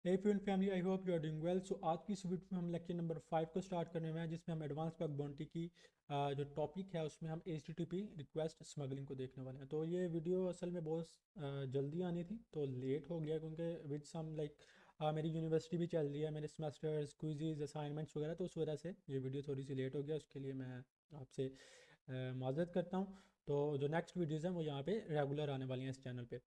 Hey friend family, I hope you are doing well. So आज की इस video में हम लेक्चर नंबर 5 को स्टार्ट करने में हैं, जिसमें हम एडवांस बग बाउंटी की जो टॉपिक है उसमें हम HTTP रिक्वेस्ट स्मगलिंग को देखने वाले हैं। तो ये वीडियो असल में बहुत जल्दी आनी थी, तो लेट हो गया क्योंकि विद सम लाइक मेरी यूनिवर्सिटी भी चल रही है, मेरे सेमेस्टर्स क्विज़ असाइनमेंट्स वगैरह, तो उस वजह से ये वीडियो थोड़ी सी लेट हो गया। उसके लिए मैं आपसे माजरत करता हूँ। तो जो नेक्स्ट वीडियोज़ हैं वो यहाँ पे रेगुलर आने वाली हैं इस चैनल पे।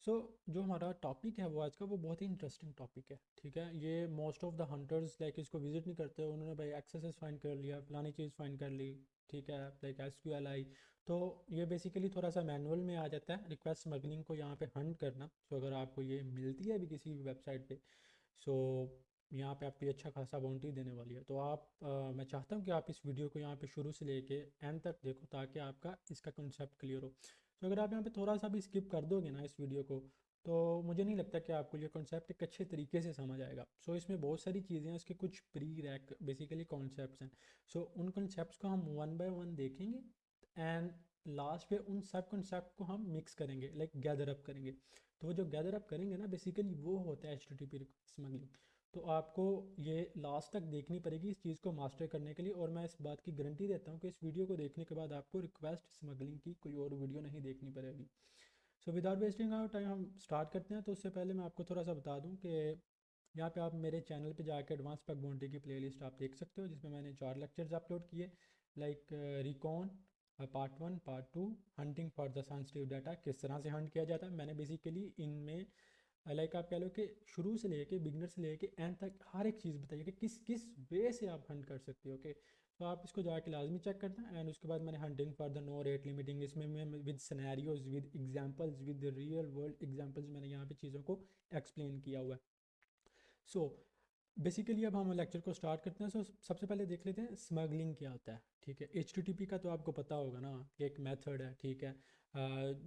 सो जो हमारा टॉपिक है वो आज का वो बहुत ही इंटरेस्टिंग टॉपिक है। ठीक है, ये most of the hunters like इसको विजिट नहीं करते, उन्होंने भाई एक्सेस फाइंड कर लिया, फलानी चीज़ फाइंड कर ली। ठीक है, लाइक SQLi। तो ये बेसिकली थोड़ा सा मैनुअल में आ जाता है रिक्वेस्ट स्मगलिंग को यहाँ पे हंट करना। सो अगर आपको ये मिलती है अभी किसी भी वेबसाइट पे, सो यहाँ पे आपको ये अच्छा खासा बाउंटी देने वाली है। तो आप मैं चाहता हूँ कि आप इस वीडियो को यहाँ पे शुरू से लेके एंड तक देखो, ताकि आपका इसका कंसेप्ट क्लियर हो। तो अगर आप यहाँ पे थोड़ा सा भी स्किप कर दोगे ना इस वीडियो को, तो मुझे नहीं लगता कि आपको ये कॉन्सेप्ट एक अच्छे तरीके से समझ आएगा। सो इसमें बहुत सारी चीज़ें हैं, इसके कुछ प्री रैक बेसिकली कॉन्सेप्ट्स हैं। सो उन कॉन्सेप्ट्स को हम वन बाय वन देखेंगे एंड लास्ट पे उन सब कॉन्सेप्ट को हम मिक्स करेंगे, लाइक गैदर अप करेंगे। तो वो जो गैदर अप करेंगे ना, बेसिकली वो होता है HTTP स्मगलिंग। तो आपको ये लास्ट तक देखनी पड़ेगी इस चीज़ को मास्टर करने के लिए, और मैं इस बात की गारंटी देता हूँ कि इस वीडियो को देखने के बाद आपको रिक्वेस्ट स्मगलिंग की कोई और वीडियो नहीं देखनी पड़ेगी। So without wasting our time हम स्टार्ट करते हैं। तो उससे पहले मैं आपको थोड़ा सा बता दूं कि यहाँ पे आप मेरे चैनल पे जाकर एडवांस बग बाउंटी की प्लेलिस्ट आप देख सकते हो, जिसमें मैंने 4 लेक्चर्स अपलोड किए, like recon part 1 part 2, hunting for the sensitive data, किस तरह से हंट किया जाता है। मैंने बेसिकली इनमें लाइक आप कह लो कि शुरू से लेके बिगनर से लेके एंड तक हर एक चीज़ बताइए कि किस किस वे से आप हंट कर सकते हो। ओके, तो आप इसको जाके लाजमी चेक करना है। एंड उसके बाद मैंने hunting for the no rate limiting, इसमें मैं with scenarios with examples with real world examples मैंने यहाँ पे चीज़ों को एक्सप्लेन किया हुआ है। सो बेसिकली अब हम लेक्चर को स्टार्ट करते हैं। सो सबसे पहले देख लेते हैं स्मगलिंग क्या होता है। ठीक है, HTTP का तो आपको पता होगा ना कि एक मेथड है, ठीक है,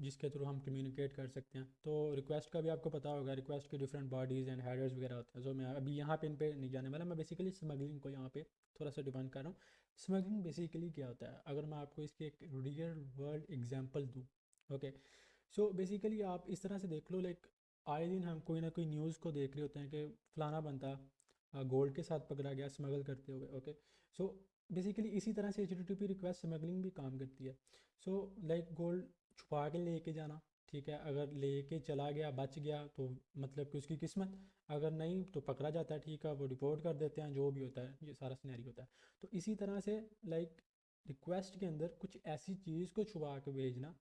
जिसके थ्रू हम कम्युनिकेट कर सकते हैं। तो रिक्वेस्ट का भी आपको पता होगा, रिक्वेस्ट के डिफरेंट बॉडीज़ एंड हेडर्स वगैरह होते हैं। सो मैं अभी यहाँ पे इन पे नहीं जाने वाला, मैं बेसिकली स्मगलिंग को यहाँ पे थोड़ा सा डिफाइन कर रहा हूँ। स्मगलिंग बेसिकली क्या होता है, अगर मैं आपको इसके एक रियल वर्ल्ड एग्जाम्पल दूँ। ओके, सो बेसिकली आप इस तरह से देख लो, लाइक आए दिन हम कोई ना कोई न्यूज़ को देख रहे होते हैं कि फलाना बंदा गोल्ड के साथ पकड़ा गया स्मगल करते हुए। ओके, सो बेसिकली इसी तरह से HTTP रिक्वेस्ट स्मगलिंग भी काम करती है। सो लाइक गोल्ड छुपा के लेके जाना, ठीक है, अगर लेके चला गया बच गया तो मतलब कि उसकी किस्मत, अगर नहीं तो पकड़ा जाता है, ठीक है, वो रिपोर्ट कर देते हैं, जो भी होता है ये सारा सिनेरियो होता है। तो इसी तरह से लाइक रिक्वेस्ट के अंदर कुछ ऐसी चीज़ को छुपा के भेजना,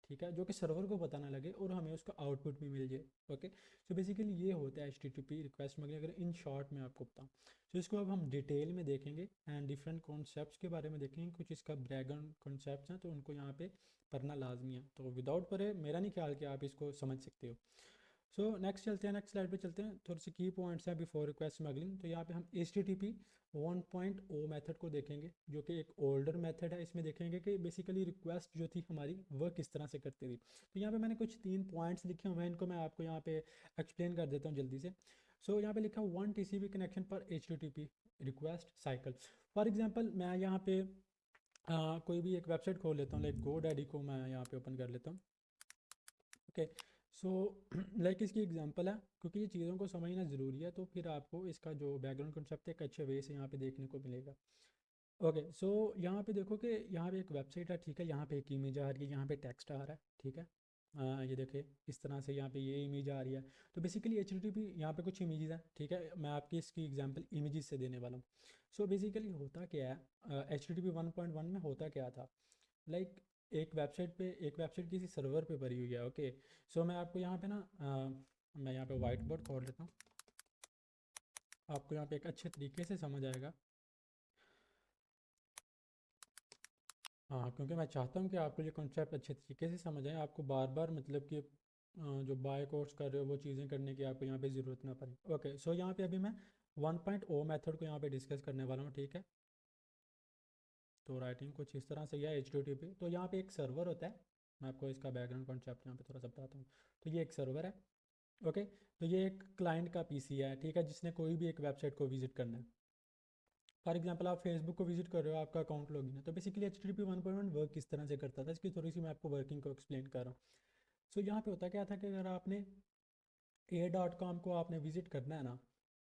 ठीक है, जो कि सर्वर को पता ना लगे और हमें उसका आउटपुट भी मिल जाए। ओके, सो बेसिकली ये होता है HTTP रिक्वेस्ट मगर अगर इन शॉर्ट में आपको बताऊँ। सो इसको अब हम डिटेल में देखेंगे एंड डिफरेंट कॉन्सेप्ट्स के बारे में देखेंगे, कुछ इसका बैकग्राउंड कॉन्सेप्ट्स हैं तो उनको यहाँ पे पढ़ना लाजमी है। तो विदाउट पढ़े मेरा नहीं ख्याल कि आप इसको समझ सकते हो। सो नेक्स्ट चलते हैं, नेक्स्ट स्लाइड पे चलते हैं। थोड़े से की पॉइंट्स हैं बिफोर रिक्वेस्ट स्मगलिंग। तो यहाँ पे हम HTTP 1.0 मेथड को देखेंगे, जो कि एक ओल्डर मेथड है। इसमें देखेंगे कि बेसिकली रिक्वेस्ट जो थी हमारी वह किस तरह से करती थी। तो यहाँ पे मैंने कुछ 3 पॉइंट्स लिखे हुए हैं, इनको मैं आपको यहाँ पे एक्सप्लेन कर देता हूँ जल्दी से। सो यहाँ पे लिखा है 1 TCP कनेक्शन पर HTTP request cycle. For example मैं यहाँ पे कोई भी एक वेबसाइट खोल लेता हूँ, लाइक GoDaddy को मैं यहाँ पे ओपन कर लेता हूँ। ओके, सो लाइक इसकी एग्जांपल है, क्योंकि ये चीज़ों को समझना ज़रूरी है, तो फिर आपको इसका जो बैकग्राउंड कॉन्सेप्ट है एक अच्छे वे से यहाँ पे देखने को मिलेगा। ओके, सो यहाँ पे देखो कि यहाँ पे एक वेबसाइट है, ठीक है, यहाँ पे एक इमेज आ रही है, यहाँ पे टेक्स्ट आ रहा है, ठीक है। ये देखे इस तरह से यहाँ पे ये इमेज आ रही है। तो बेसिकली HTTP यहाँ पे कुछ इमेजेस हैं, ठीक है, मैं आपकी इसकी एग्जांपल इमेजेस से देने वाला हूँ। सो बेसिकली होता क्या है, HTTP 1.1 में होता क्या था, लाइक एक वेबसाइट किसी सर्वर पे भरी हुई है। ओके, सो मैं आपको यहाँ पे ना मैं यहाँ पे वाइट बोर्ड खोल लेता हूँ, आपको यहाँ पे एक अच्छे तरीके से समझ आएगा। हाँ, क्योंकि मैं चाहता हूँ कि आपको ये कॉन्सेप्ट अच्छे तरीके से समझ आए, आपको बार बार मतलब कि जो बाय कोर्स कर रहे हो वो चीज़ें करने की आपको यहाँ पे ज़रूरत ना पड़े। ओके, सो यहाँ पे अभी मैं 1.0 मेथड को यहाँ पे डिस्कस करने वाला हूँ, ठीक है। तो राइटिंग कुछ इस तरह से है HTTP। तो यहाँ पे एक सर्वर होता है, मैं आपको इसका बैकग्राउंड कॉन्सेप्ट यहाँ पे थोड़ा सा बताता हूँ। तो ये एक सर्वर है। ओके, तो ये एक क्लाइंट का PC है, ठीक है, जिसने कोई भी एक वेबसाइट को विजिट करना है। फॉर एग्जांपल आप फेसबुक को विजिट कर रहे हो, आपका अकाउंट लॉगिन है। तो बेसिकली HTTP 1.1 वर्क किस तरह से करता था, इसकी थोड़ी सी मैं आपको वर्किंग को एक्सप्लेन कर रहा हूँ। सो यहाँ पे होता क्या था कि अगर आपने a.com को आपने विज़िट करना है ना,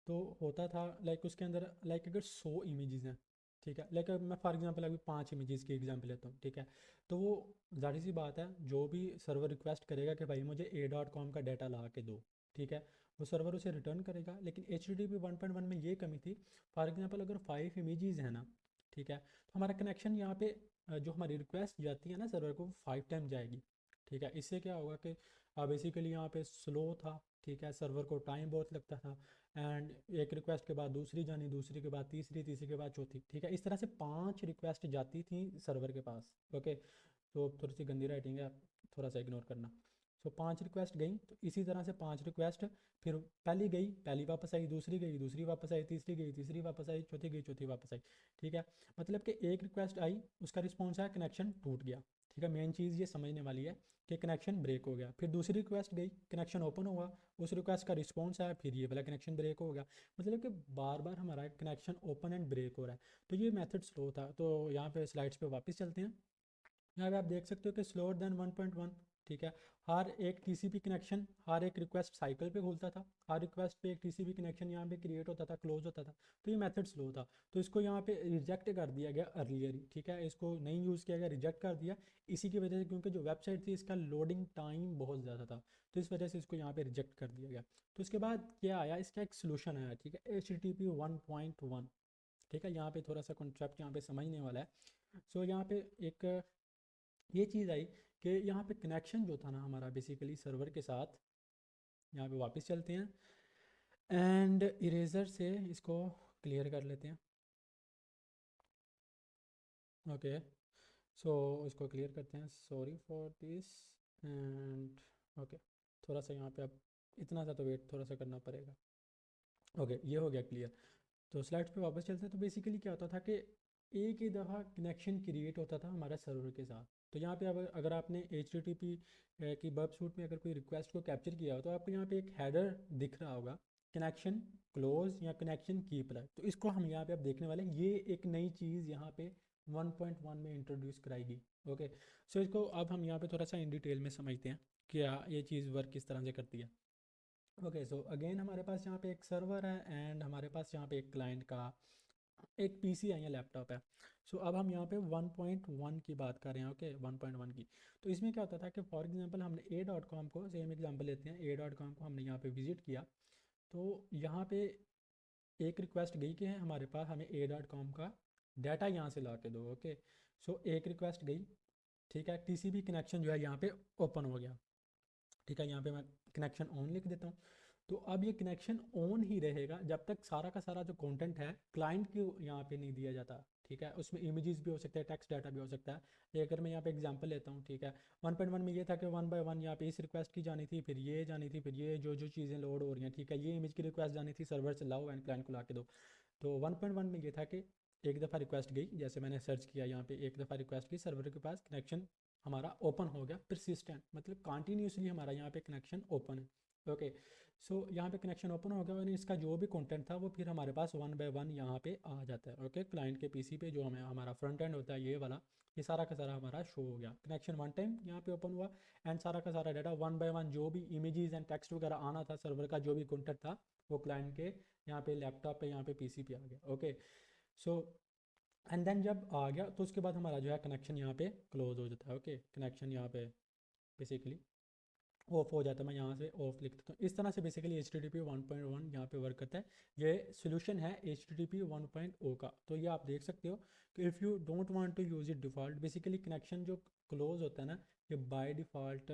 तो होता था लाइक उसके अंदर लाइक अगर 100 इमेजेस हैं, ठीक है, लाइक मैं फॉर एग्जांपल अभी 5 इमेजेस की एग्जांपल लेता हूँ, ठीक है, तो वो जाहिर सी बात है जो भी सर्वर रिक्वेस्ट करेगा कि भाई मुझे a.com का डाटा ला के दो, ठीक है, वो सर्वर उसे रिटर्न करेगा। लेकिन HTTP 1.1 में ये कमी थी, फॉर एग्जांपल अगर 5 इमेजेस हैं ना, ठीक है, तो हमारा कनेक्शन यहाँ पे जो हमारी रिक्वेस्ट जाती है ना सर्वर को 5 टाइम जाएगी, ठीक है। इससे क्या होगा कि बेसिकली यहाँ पे स्लो था, ठीक है, सर्वर को टाइम बहुत लगता था, एंड एक रिक्वेस्ट के बाद दूसरी जानी, दूसरी के बाद तीसरी, तीसरी के बाद चौथी, ठीक है, इस तरह से 5 रिक्वेस्ट जाती थी सर्वर के पास। ओके, तो थोड़ी सी गंदी राइटिंग है, थोड़ा सा इग्नोर करना। सो 5 रिक्वेस्ट गई, तो इसी तरह से 5 रिक्वेस्ट, फिर पहली गई, पहली वापस आई, दूसरी गई, दूसरी वापस आई, तीसरी गई, तीसरी वापस आई, चौथी गई, चौथी वापस आई, ठीक है। मतलब कि एक रिक्वेस्ट आई, उसका रिस्पॉन्स आया, कनेक्शन टूट गया, ठीक है। मेन चीज़ ये समझने वाली है कि कनेक्शन ब्रेक हो गया। फिर दूसरी रिक्वेस्ट गई, कनेक्शन ओपन हुआ, उस रिक्वेस्ट का रिस्पॉन्स आया, फिर ये वाला कनेक्शन ब्रेक हो गया। मतलब कि बार बार हमारा कनेक्शन ओपन एंड ब्रेक हो रहा है। तो ये मेथड स्लो था। तो यहाँ पे स्लाइड्स पे वापस चलते हैं। यहाँ पे आप देख सकते हो कि स्लोअर देन 1.1, ठीक है। हर एक टीसीपी कनेक्शन हर एक रिक्वेस्ट साइकिल पे खुलता था, हर रिक्वेस्ट पे एक टीसीपी कनेक्शन यहाँ पे क्रिएट होता था, क्लोज होता था। तो ये मेथड स्लो था, तो इसको यहाँ पे रिजेक्ट कर दिया गया अर्लियर ही, ठीक है, इसको नहीं यूज़ किया गया, रिजेक्ट कर दिया। इसी की वजह से, क्योंकि जो वेबसाइट थी इसका लोडिंग टाइम बहुत ज़्यादा था, तो इस वजह से इसको यहाँ पे रिजेक्ट कर दिया गया। तो उसके बाद क्या आया, इसका एक सोल्यूशन आया, ठीक है, HTTP 1.1, ठीक है। यहाँ पे थोड़ा सा कॉन्सेप्ट यहाँ पे समझने वाला है। सो यहाँ पे एक ये चीज़ आई कि यहाँ पे कनेक्शन जो था ना हमारा बेसिकली सर्वर के साथ, यहाँ पे वापस चलते हैं एंड इरेजर से इसको क्लियर कर लेते हैं। ओके, सो इसको क्लियर करते हैं, sorry for this and okay. थोड़ा सा यहाँ पे अब इतना सा तो वेट थोड़ा सा करना पड़ेगा। ओके, ये हो गया क्लियर। तो स्लाइड्स पे वापस चलते हैं। तो बेसिकली क्या होता था कि एक ही दफ़ा कनेक्शन क्रिएट होता था हमारा सर्वर के साथ। तो यहाँ पे अब अगर आपने HTTP की बर्ब सूट में अगर कोई रिक्वेस्ट को कैप्चर किया हो, तो आपको यहाँ पे एक हेडर दिख रहा होगा, कनेक्शन क्लोज या कनेक्शन कीप लाइव। तो इसको हम यहाँ पे अब देखने वाले हैं। ये एक नई चीज़ यहाँ पे 1.1 में इंट्रोड्यूस कराएगी। ओके, सो इसको अब हम यहाँ पे थोड़ा सा इन डिटेल में समझते हैं क्या ये चीज़ वर्क किस तरह से करती है। ओके, सो अगेन हमारे पास यहाँ पे एक सर्वर है एंड हमारे पास यहाँ पे एक क्लाइंट का एक पीसी है या लैपटॉप है। सो अब हम यहाँ पे 1.1 की बात कर रहे हैं। ओके, 1.1 की। तो इसमें क्या होता था कि फॉर एग्जांपल हमने a.com को, सेम एग्जांपल लेते हैं, a.com को हमने यहाँ पे विजिट किया। तो यहाँ पे एक रिक्वेस्ट गई कि हमारे पास हमें a.com का डाटा यहाँ से ला के दो। ओके, सो एक रिक्वेस्ट गई, ठीक है, टीसीपी कनेक्शन जो है यहाँ पे ओपन हो गया, ठीक है। यहाँ पे मैं कनेक्शन ऑन लिख देता हूँ। तो अब ये कनेक्शन ऑन ही रहेगा जब तक सारा का सारा जो कंटेंट है क्लाइंट को यहाँ पे नहीं दिया जाता, ठीक है। उसमें इमेजेस भी हो सकते हैं, टेक्स्ट डाटा भी हो सकता है। ये अगर मैं यहाँ पे एग्जांपल लेता हूँ, ठीक है, 1.1 में ये था कि 1 बाय 1 यहाँ पे इस रिक्वेस्ट की जानी थी, फिर ये जानी थी, फिर ये जो जो चीज़ें लोड हो रही हैं, ठीक है, ये इमेज की रिक्वेस्ट जानी थी सर्वर से लाओ एंड क्लाइंट को ला के दो। तो 1.1 में ये था कि एक दफ़ा रिक्वेस्ट गई, जैसे मैंने सर्च किया यहाँ पे, एक दफ़ा रिक्वेस्ट गई, सर्वर के पास कनेक्शन हमारा ओपन हो गया, परसिस्टेंट मतलब कंटिन्यूसली हमारा यहाँ पे कनेक्शन ओपन है। ओके, सो यहाँ पे कनेक्शन ओपन हो गया और इसका जो भी कंटेंट था वो फिर हमारे पास 1 बाय 1 यहाँ पे आ जाता है। ओके, क्लाइंट के पीसी पे जो हमें हमारा फ्रंट एंड होता है ये वाला, ये सारा का सारा हमारा शो हो गया। कनेक्शन 1 टाइम यहाँ पे ओपन हुआ एंड सारा का सारा डाटा 1 बाय 1 जो भी इमेजेस एंड टेक्स्ट वगैरह आना था सर्वर का, जो भी कंटेंट था वो क्लाइंट के यहाँ पे लैपटॉप पे, यहाँ पे पीसी पे आ गया। ओके, सो एंड देन जब आ गया तो उसके बाद हमारा जो है कनेक्शन यहाँ पे क्लोज हो जाता है। ओके, कनेक्शन यहाँ पे बेसिकली ऑफ हो जाता है। मैं यहाँ से ऑफ लिख देता हूँ। इस तरह से बेसिकली HTTP 1.1 यहाँ पे वर्क करता है। ये सोल्यूशन है HTTP 1.0 का। तो ये आप देख सकते हो कि if you don't want to use it default, basically connection जो क्लोज होता है ना, ये बाय डिफ़ॉल्ट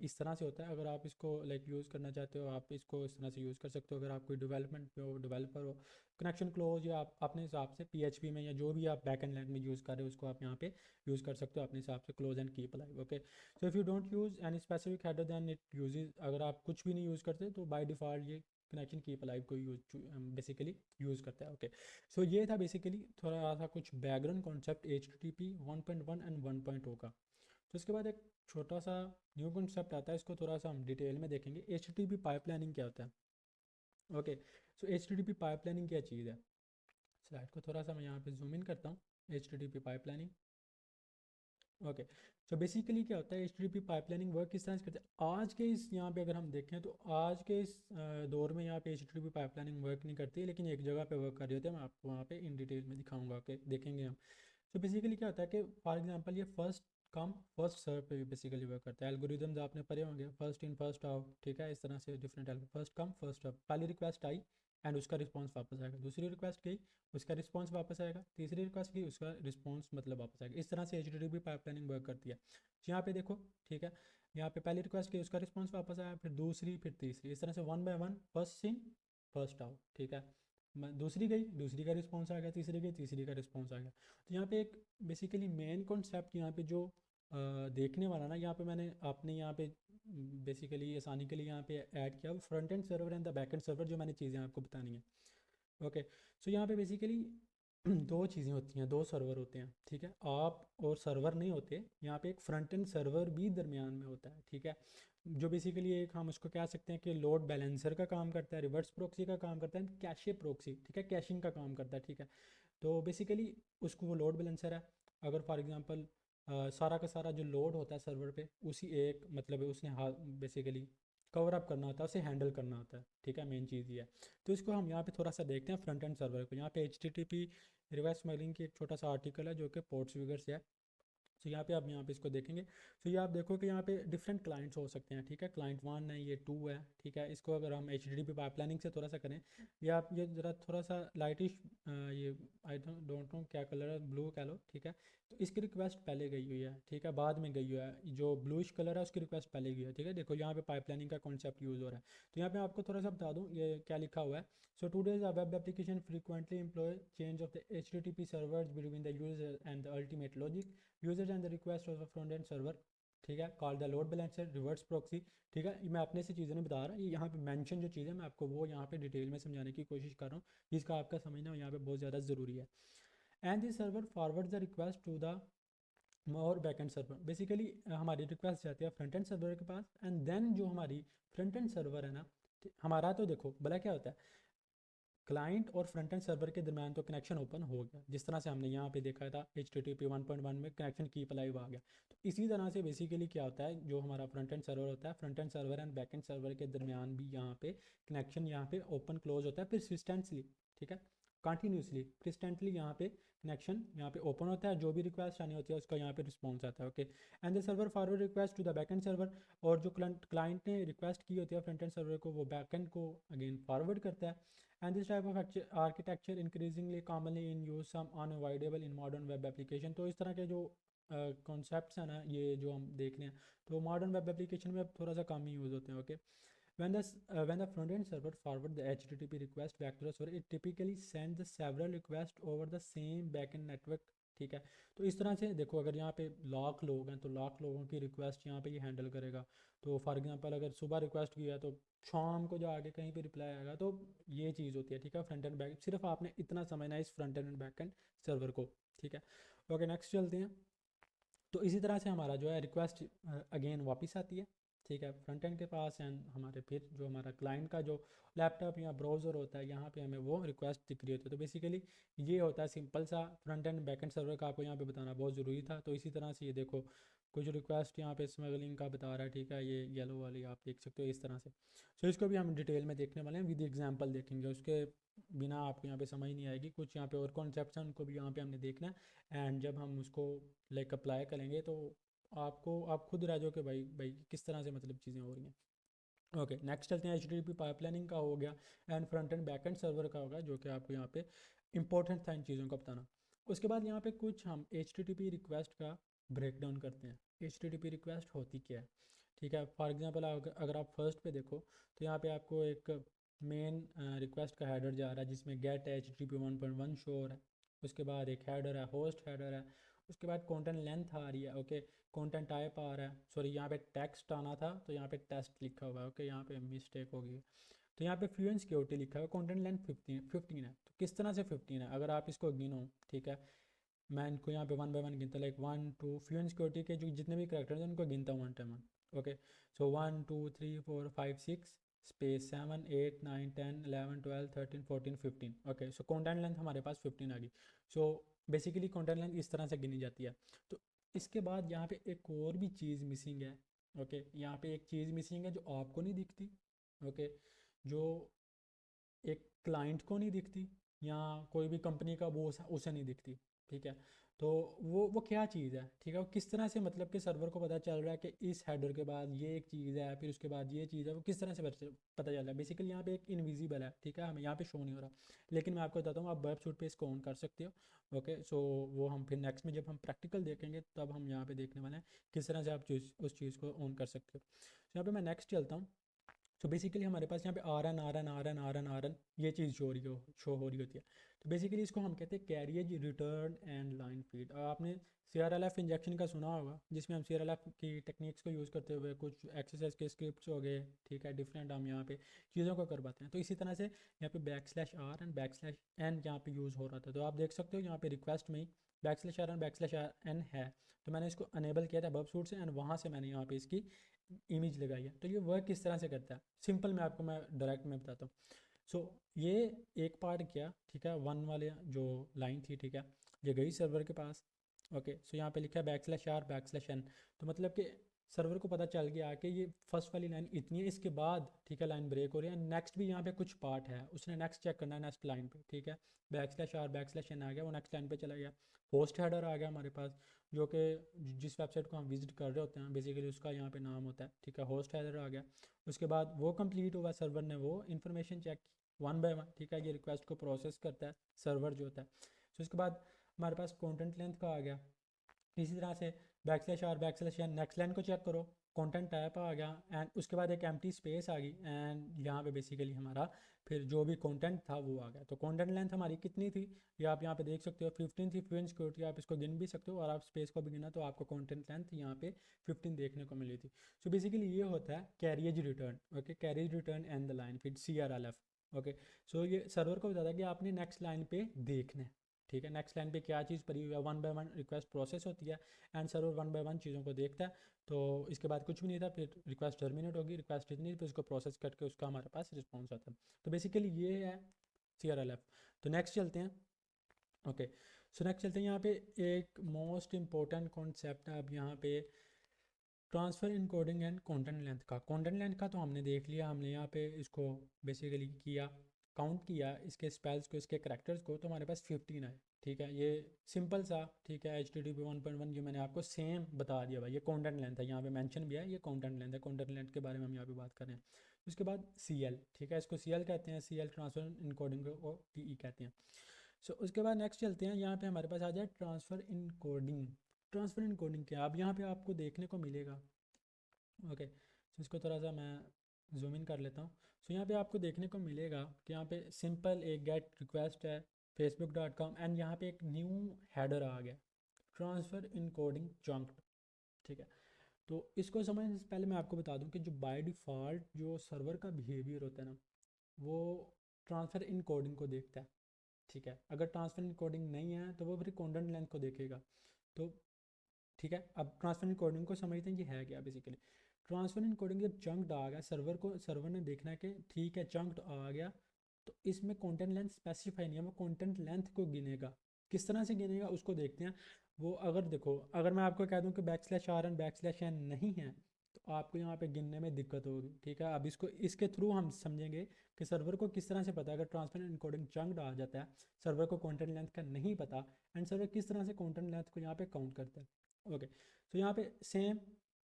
इस तरह से होता है। अगर आप इसको लाइक यूज़ करना चाहते हो, आप इसको इस तरह से यूज़ कर सकते हो। अगर आप कोई डेवलपमेंट पे हो, डेवलपर हो, कनेक्शन क्लोज या आप अपने हिसाब से PHP में या जो भी आप बैक एंड लैंग्वेज यूज़ कर रहे हो उसको आप यहाँ पे यूज़ कर सकते हो अपने हिसाब से, close and keep alive. Okay, so if you don't use any specific header then it uses, अगर आप कुछ भी नहीं यूज़ करते तो बाय डिफ़ॉल्ट ये कनेक्शन कीप अलाइव को यूज बेसिकली यूज़ करता है। ओके, सो ये था बेसिकली थोड़ा सा कुछ बैकग्राउंड कॉन्सेप्ट HTTP 1.1 एंड 1.0 का। तो इसके बाद एक छोटा सा न्यू कॉन्सेप्ट आता है, इसको थोड़ा सा हम डिटेल में देखेंगे। HTTP पाइपलाइनिंग क्या होता है। ओके, सो HTTP पाइपलाइनिंग क्या चीज़ है। स्लाइड को थोड़ा सा मैं यहाँ पे जूम इन करता हूँ। HTTP पाइपलाइनिंग, ओके, तो बेसिकली क्या होता है, एचटीटीपी पाइपलाइनिंग वर्क किस तरह से करते हैं आज के इस यहाँ पे अगर हम देखें तो आज के इस दौर में यहाँ पे एचटीटीपी पाइपलाइनिंग वर्क नहीं करती, लेकिन एक जगह पे वर्क कर रही होती है। मैं आपको वहाँ पे इन डिटेल में दिखाऊंगा, ओके, देखेंगे हम। तो बेसिकली क्या होता है कि फॉर एग्जांपल ये फर्स्ट कम फर्स्ट सर्व पे भी बेसिकली वर्क करता है। एल्गोरिदम्स आपने पढ़े होंगे, फर्स्ट इन फर्स्ट आउट, ठीक है, इस तरह से different first come first out. पहली रिक्वेस्ट आई एंड उसका रिस्पांस वापस आएगा, दूसरी रिक्वेस्ट गई उसका रिस्पांस वापस आएगा, तीसरी रिक्वेस्ट की उसका रिस्पांस मतलब वापस आएगा। इस तरह से एचटीटीपी पाइपलाइनिंग वर्क करती है। तो यहाँ पे देखो, ठीक है, यहाँ पे पहली रिक्वेस्ट की उसका रिस्पांस वापस आया, फिर दूसरी, फिर तीसरी, इस तरह से one by one, first in first out, ठीक है। दूसरी गई, दूसरी का रिस्पांस आ गया, तीसरी गई, तीसरी का रिस्पांस आ गया। तो यहाँ पे एक बेसिकली मेन कॉन्सेप्ट यहाँ पे जो देखने वाला ना, यहाँ पे मैंने आपने यहाँ पे बेसिकली आसानी के लिए यहाँ पे ऐड किया front end server and the back end server, जो मैंने चीज़ें आपको बतानी है। ओके, सो यहाँ पे बेसिकली दो चीज़ें होती हैं, दो सर्वर होते हैं, ठीक है। आप और सर्वर नहीं होते यहाँ पे, एक फ्रंट एंड सर्वर भी दरमियान में होता है, ठीक है, जो बेसिकली एक हम उसको कह सकते हैं कि लोड बैलेंसर का काम करता है, रिवर्स प्रोक्सी का काम करता है, कैशे प्रोक्सी, ठीक है, कैशिंग का काम करता है, ठीक है। तो बेसिकली उसको वो लोड बैलेंसर है। अगर फॉर एग्जांपल सारा का सारा जो लोड होता है सर्वर पे, उसी एक मतलब उसने बेसिकली कवर अप करना होता है, उसे हैंडल करना होता है, ठीक है, मेन चीज़ ये है। तो इसको हम यहाँ पे थोड़ा सा देखते हैं फ्रंट एंड सर्वर को। यहाँ पे H T T P reverse smuggling की एक छोटा सा आर्टिकल है जो कि पोर्ट्स विगर से है। तो यहाँ पे आप यहाँ पे इसको देखेंगे, तो ये आप देखो कि यहाँ पे डिफरेंट क्लाइंट्स हो सकते हैं, ठीक है, क्लाइंट 1 है, ये 2 है, ठीक है। इसको अगर हम एच डी पी पाइपलाइनिंग से थोड़ा सा करें, या आप ये ज़रा थोड़ा सा लाइटिश, ये आई डोंट नो क्या कलर है, ब्लू कह लो, ठीक है। तो इसकी रिक्वेस्ट पहले गई हुई है, ठीक है, बाद में गई हुई है। जो ब्लूइश कलर है उसकी रिक्वेस्ट पहले गई है, ठीक है। देखो यहाँ पे पाइपलाइनिंग का कॉन्सेप्ट यूज़ हो रहा है। तो यहाँ पे आपको थोड़ा सा बता दूँ ये क्या लिखा हुआ है। So today's a web application frequently employ change of the HTTP servers between the user and the ultimate logic. Users and the request of a front-end server, ठीक है, call the load balancer, reverse proxy, ठीक है। मैं अपने से चीज़ें नहीं बता रहा, ये यहाँ पे मेंशन जो चीज़ है मैं आपको वो यहाँ पे डिटेल में समझाने की कोशिश कर रहा हूँ, जिसका आपका समझना यहाँ पे बहुत ज़्यादा ज़रूरी है। And this server forward the request to the और बैक एंड सर्वर। बेसिकली हमारी रिक्वेस्ट जाती है फ्रंट एंड सर्वर के पास, एंड देन जो हमारी फ्रंट एंड सर्वर है ना, हमारा तो देखो भला क्या होता है, क्लाइंट और फ्रंट एंड सर्वर के दरमियान तो कनेक्शन ओपन हो गया, जिस तरह से हमने यहाँ पे देखा था एच टी टी पी 1.1 में कनेक्शन कीप अलाइव आ गया। तो इसी तरह से बेसिकली क्या होता है, जो हमारा फ्रंट एंड सर्वर होता है, front end server and back end server के दरमियान भी यहाँ पे कनेक्शन यहाँ पे ओपन क्लोज होता है परसिस्टेंटली, ठीक है, कंटिन्यूसली परसिस्टेंटली यहाँ पे कनेक्शन यहाँ पे ओपन होता है। जो भी रिक्वेस्ट आनी होती है उसका यहाँ पे रिस्पॉन्स आता है, okay. And the server forward request to the back end server, और जो क्लाइंट ने रिक्वेस्ट की होती है फ्रंट एंड सर्वर को, वो बैक एंड को अगेन फॉरवर्ड करता है। And this type of architecture increasingly commonly in use, some unavoidable in modern web application। तो इस तरह के जो कॉन्सेप्ट्स हैं ना, ये जो हम देख रहे हैं, तो मॉडर्न वेब एप्लीकेशन में अब थोड़ा सा कम ही यूज़ होते हैं, okay. When the front end server forward the HTTP request back to the server, it typically send the several requests over the same backend network, ठीक है। तो इस तरह से देखो, अगर यहाँ पे लाख लोग हैं तो लाख लोगों की रिक्वेस्ट यहाँ पे ये हैंडल करेगा। तो फॉर एग्जांपल अगर सुबह रिक्वेस्ट किया तो शाम को जाके कहीं पे रिप्लाई आएगा। तो ये चीज़ होती है, ठीक है, फ्रंट एंड बैक। सिर्फ आपने इतना समझना है इस front end back end server को, ठीक है। ओके, नेक्स्ट चलते हैं। तो इसी तरह से हमारा जो है रिक्वेस्ट अगेन वापस आती है, ठीक है, फ्रंट एंड के पास। एंड हमारे फिर जो हमारा क्लाइंट का जो लैपटॉप या ब्राउज़र होता है, यहाँ पे हमें वो रिक्वेस्ट दिख रही होती है। तो बेसिकली ये होता है सिंपल सा front end back end server का, आपको यहाँ पे बताना बहुत ज़रूरी था। तो इसी तरह से ये देखो कुछ रिक्वेस्ट यहाँ पे स्मगलिंग का बता रहा है, ठीक है, ये येलो वाली आप देख सकते हो इस तरह से। सो इसको भी हम डिटेल में देखने वाले हैं, विद एग्जाम्पल देखेंगे, उसके बिना आपको यहाँ पे समझ नहीं आएगी। कुछ यहाँ पे और कॉन्सेप्ट्स हैं, उनको भी यहाँ पे हमने देखना है। एंड जब हम उसको लाइक अप्लाई करेंगे तो आपको आप खुद रह जाओ कि भाई भाई किस तरह से मतलब चीज़ें हो रही हैं। ओके, नेक्स्ट चलते हैं। एच टी पी पाइपलाइनिंग का हो गया, and front end back end server का होगा, जो कि आपको यहाँ पे इंपॉर्टेंट था इन चीज़ों का बताना। उसके बाद यहाँ पे कुछ हम एच टी पी रिक्वेस्ट का ब्रेक डाउन करते हैं। एच टी पी रिक्वेस्ट होती क्या है, ठीक है। फॉर एग्जांपल अगर आप फर्स्ट पे देखो तो यहाँ पे आपको एक मेन रिक्वेस्ट का हेडर जा रहा है, जिसमें gate H T P 1.1 show हो रहा है। उसके बाद एक हेडर है, होस्ट हेडर है। उसके बाद कंटेंट लेंथ आ रही है, ओके। कंटेंट टाइप आ रहा है, सॉरी यहाँ पे टेक्स्ट आना था तो यहाँ पे टेस्ट लिखा हुआ है, ओके, यहाँ पे मिस्टेक हो गई। तो यहाँ पे फ्लुएंट सिक्योरिटी लिखा है, कंटेंट लेंथ 15 है। तो किस तरह से 15 है, अगर आप इसको गिनो, ठीक है, मैं इनको यहाँ पे वन बाय वन गिनता, लाइक 1 2 फ्लुएंट सिक्योरिटी के जो जितने भी करेक्टर्स हैं उनको गिनता हूँ वन टाइम वन, ओके। सो 1 2 3 4 5 6 space 7 8 9 10 11 12 13 14 15, okay. So content length हमारे पास 15 आ गई। सो बेसिकली कंटेंट लेंथ इस तरह से गिनी जाती है। तो इसके बाद यहाँ पे एक और भी चीज़ मिसिंग है। ओके, यहाँ पे एक चीज़ मिसिंग है जो आपको नहीं दिखती। ओके, जो एक क्लाइंट को नहीं दिखती या कोई भी कंपनी का वो उसे नहीं दिखती। ठीक है, तो वो क्या चीज़ है? ठीक है, वो किस तरह से मतलब कि सर्वर को पता चल रहा है कि इस हेडर के बाद ये एक चीज़ है, फिर उसके बाद ये चीज़ है, वो किस तरह से पता चल रहा है? बेसिकली यहाँ पे एक इनविजिबल है, ठीक है, हमें यहाँ पे शो नहीं हो रहा, लेकिन मैं आपको बताता हूँ आप वेब सूट पे इसको ऑन कर सकते हो। ओके, सो वो हम फिर नेक्स्ट में जब हम प्रैक्टिकल देखेंगे तब हम यहाँ पे देखने वाले हैं किस तरह से आप उस चीज़ को ऑन कर सकते हो। तो यहाँ पे मैं नेक्स्ट चलता हूँ। तो बेसिकली हमारे पास यहाँ पे R N R N R N R N R N ये चीज़ शो हो रही होती है। तो बेसिकली इसको हम कहते हैं carriage return and line feed. आपने C R L F injection का सुना होगा, जिसमें हम सी आर एल एफ की टेक्निक्स को यूज़ करते हुए कुछ एक्सरसाइज के स्क्रिप्ट्स हो गए, ठीक है, डिफरेंट हम यहाँ पे चीज़ों को करवाते हैं। तो इसी तरह से यहाँ पे back slash R and back slash N यहाँ पे यूज़ हो रहा था। तो आप देख सकते हो यहाँ पे रिक्वेस्ट में ही back slash R and back slash R N है। तो मैंने इसको अनेबल किया था वर्ब सूट से एंड वहाँ से मैंने यहाँ पे इसकी इमेज लगाई है। तो ये वर्क किस तरह से करता है, सिंपल मैं डायरेक्ट में बताता हूँ। सो ये एक पार्ट किया, ठीक है, वन वाले जो लाइन थी, ठीक है, ये गई सर्वर के पास। ओके, सो यहाँ पे लिखा है back slash R back slash N. तो मतलब कि सर्वर को पता चल गया कि ये फर्स्ट वाली लाइन इतनी है, इसके बाद ठीक है लाइन ब्रेक हो रही है, नेक्स्ट भी यहाँ पे कुछ पार्ट है, उसने नेक्स्ट चेक करना है नेक्स्ट लाइन पे। ठीक है, back slash R back slash N आ गया, वो नेक्स्ट लाइन पे चला गया। होस्ट हेडर आ गया हमारे पास, जो कि जिस वेबसाइट को हम विजिट कर रहे होते हैं बेसिकली उसका यहाँ पे नाम होता है। ठीक है, होस्ट हेडर आ गया। उसके बाद वो कंप्लीट हुआ, सर्वर ने वो इन्फॉर्मेशन चेक की वन बाय वन। ठीक है, ये रिक्वेस्ट को प्रोसेस करता है सर्वर जो होता है। तो उसके बाद हमारे पास कंटेंट लेंथ का आ गया। इसी तरह से back slash R back slash N, next line को चेक करो, कंटेंट टाइप आ गया एंड उसके बाद एक एम्प्टी स्पेस आ गई एंड यहाँ पे बेसिकली हमारा फिर जो भी कंटेंट था वो आ गया। तो कंटेंट लेंथ हमारी कितनी थी ये आप यहाँ पे देख सकते हो, 15 थी। फ्री सिक्योरिटी आप इसको गिन भी सकते हो और आप स्पेस को भी गिना तो आपको कंटेंट लेंथ यहाँ पे 15 देखने को मिली थी। सो बेसिकली ये होता है carriage return. Okay, carriage return and the line फिर CRLF। ओके, सो ये सर्वर को बताता है कि आपने नेक्स्ट लाइन पे देखना है। ठीक है, नेक्स्ट लाइन पे क्या चीज़ पड़ी हुई है, one by one request process होती है and server one by one चीज़ों को देखता है। तो इसके बाद कुछ भी नहीं था, फिर रिक्वेस्ट टर्मिनेट होगी, रिक्वेस्ट इतनी फिर उसको प्रोसेस करके उसका हमारे पास रिस्पॉन्स आता है। तो बेसिकली ये है CRLF। तो नेक्स्ट चलते हैं। ओके, सो नेक्स्ट चलते हैं, यहाँ पे एक मोस्ट इंपॉर्टेंट कॉन्सेप्ट है अब यहाँ पे transfer encoding and content length का। कंटेंट लेंथ का तो हमने देख लिया, हमने यहाँ पे इसको बेसिकली किया, काउंट किया इसके स्पेल्स को, इसके करैक्टर्स को, तो हमारे पास 15 है। ठीक है, ये सिंपल सा, ठीक है, HTTP 1.1 जो मैंने आपको सेम बता दिया भाई, ये कंटेंट लेंथ है, यहाँ पे मेंशन भी है, ये कंटेंट लेंथ है। कंटेंट लेंथ के बारे में हम यहाँ पे बात कर रहे हैं। उसके बाद CL, ठीक है, इसको CL कहते हैं, CL ट्रांसफ़र इनकोडिंग को TE कहते हैं। सो उसके बाद नेक्स्ट चलते हैं, यहाँ पे हमारे पास आ जाए ट्रांसफ़र इनकोडिंग। ट्रांसफ़र इनकोडिंग क्या, अब यहाँ पे आपको देखने को मिलेगा। ओके, सो इसको थोड़ा सा मैं जूम इन कर लेता हूँ। सो यहाँ पे आपको देखने को मिलेगा कि यहाँ पे सिंपल एक गेट रिक्वेस्ट है facebook.com एंड यहाँ पे एक न्यू हेडर आ गया, ट्रांसफ़र इनकोडिंग चंक्ड। ठीक है, तो इसको समझने से पहले मैं आपको बता दूं कि जो बाय डिफ़ॉल्ट जो सर्वर का बिहेवियर होता है ना, वो ट्रांसफ़र इनकोडिंग को देखता है। ठीक है, अगर ट्रांसफ़र इनकोडिंग नहीं है तो वो फिर कंटेंट लेंथ को देखेगा। तो ठीक है, अब ट्रांसफर इन कोडिंग को समझते हैं कि है क्या। बेसिकली ट्रांसफर इन कोडिंग जब चंक्ड आ गया, सर्वर ने देखना है कि ठीक है चंक्ड आ गया, तो इसमें कंटेंट लेंथ स्पेसिफाई नहीं है, वो कंटेंट लेंथ को गिनेगा। किस तरह से गिनेगा उसको देखते हैं। वो अगर देखो, अगर मैं आपको कह दूं कि back slash R and back slash N नहीं है तो आपको यहाँ पे गिनने में दिक्कत होगी। ठीक है, अब इसको इसके थ्रू हम समझेंगे कि सर्वर को किस तरह से पता है अगर ट्रांसफर इनकोडिंग चंक्ड आ जाता है, सर्वर को कंटेंट लेंथ का नहीं पता, एंड सर्वर किस तरह से कंटेंट लेंथ को यहाँ पे काउंट करता है। ओके, सो यहाँ पे सेम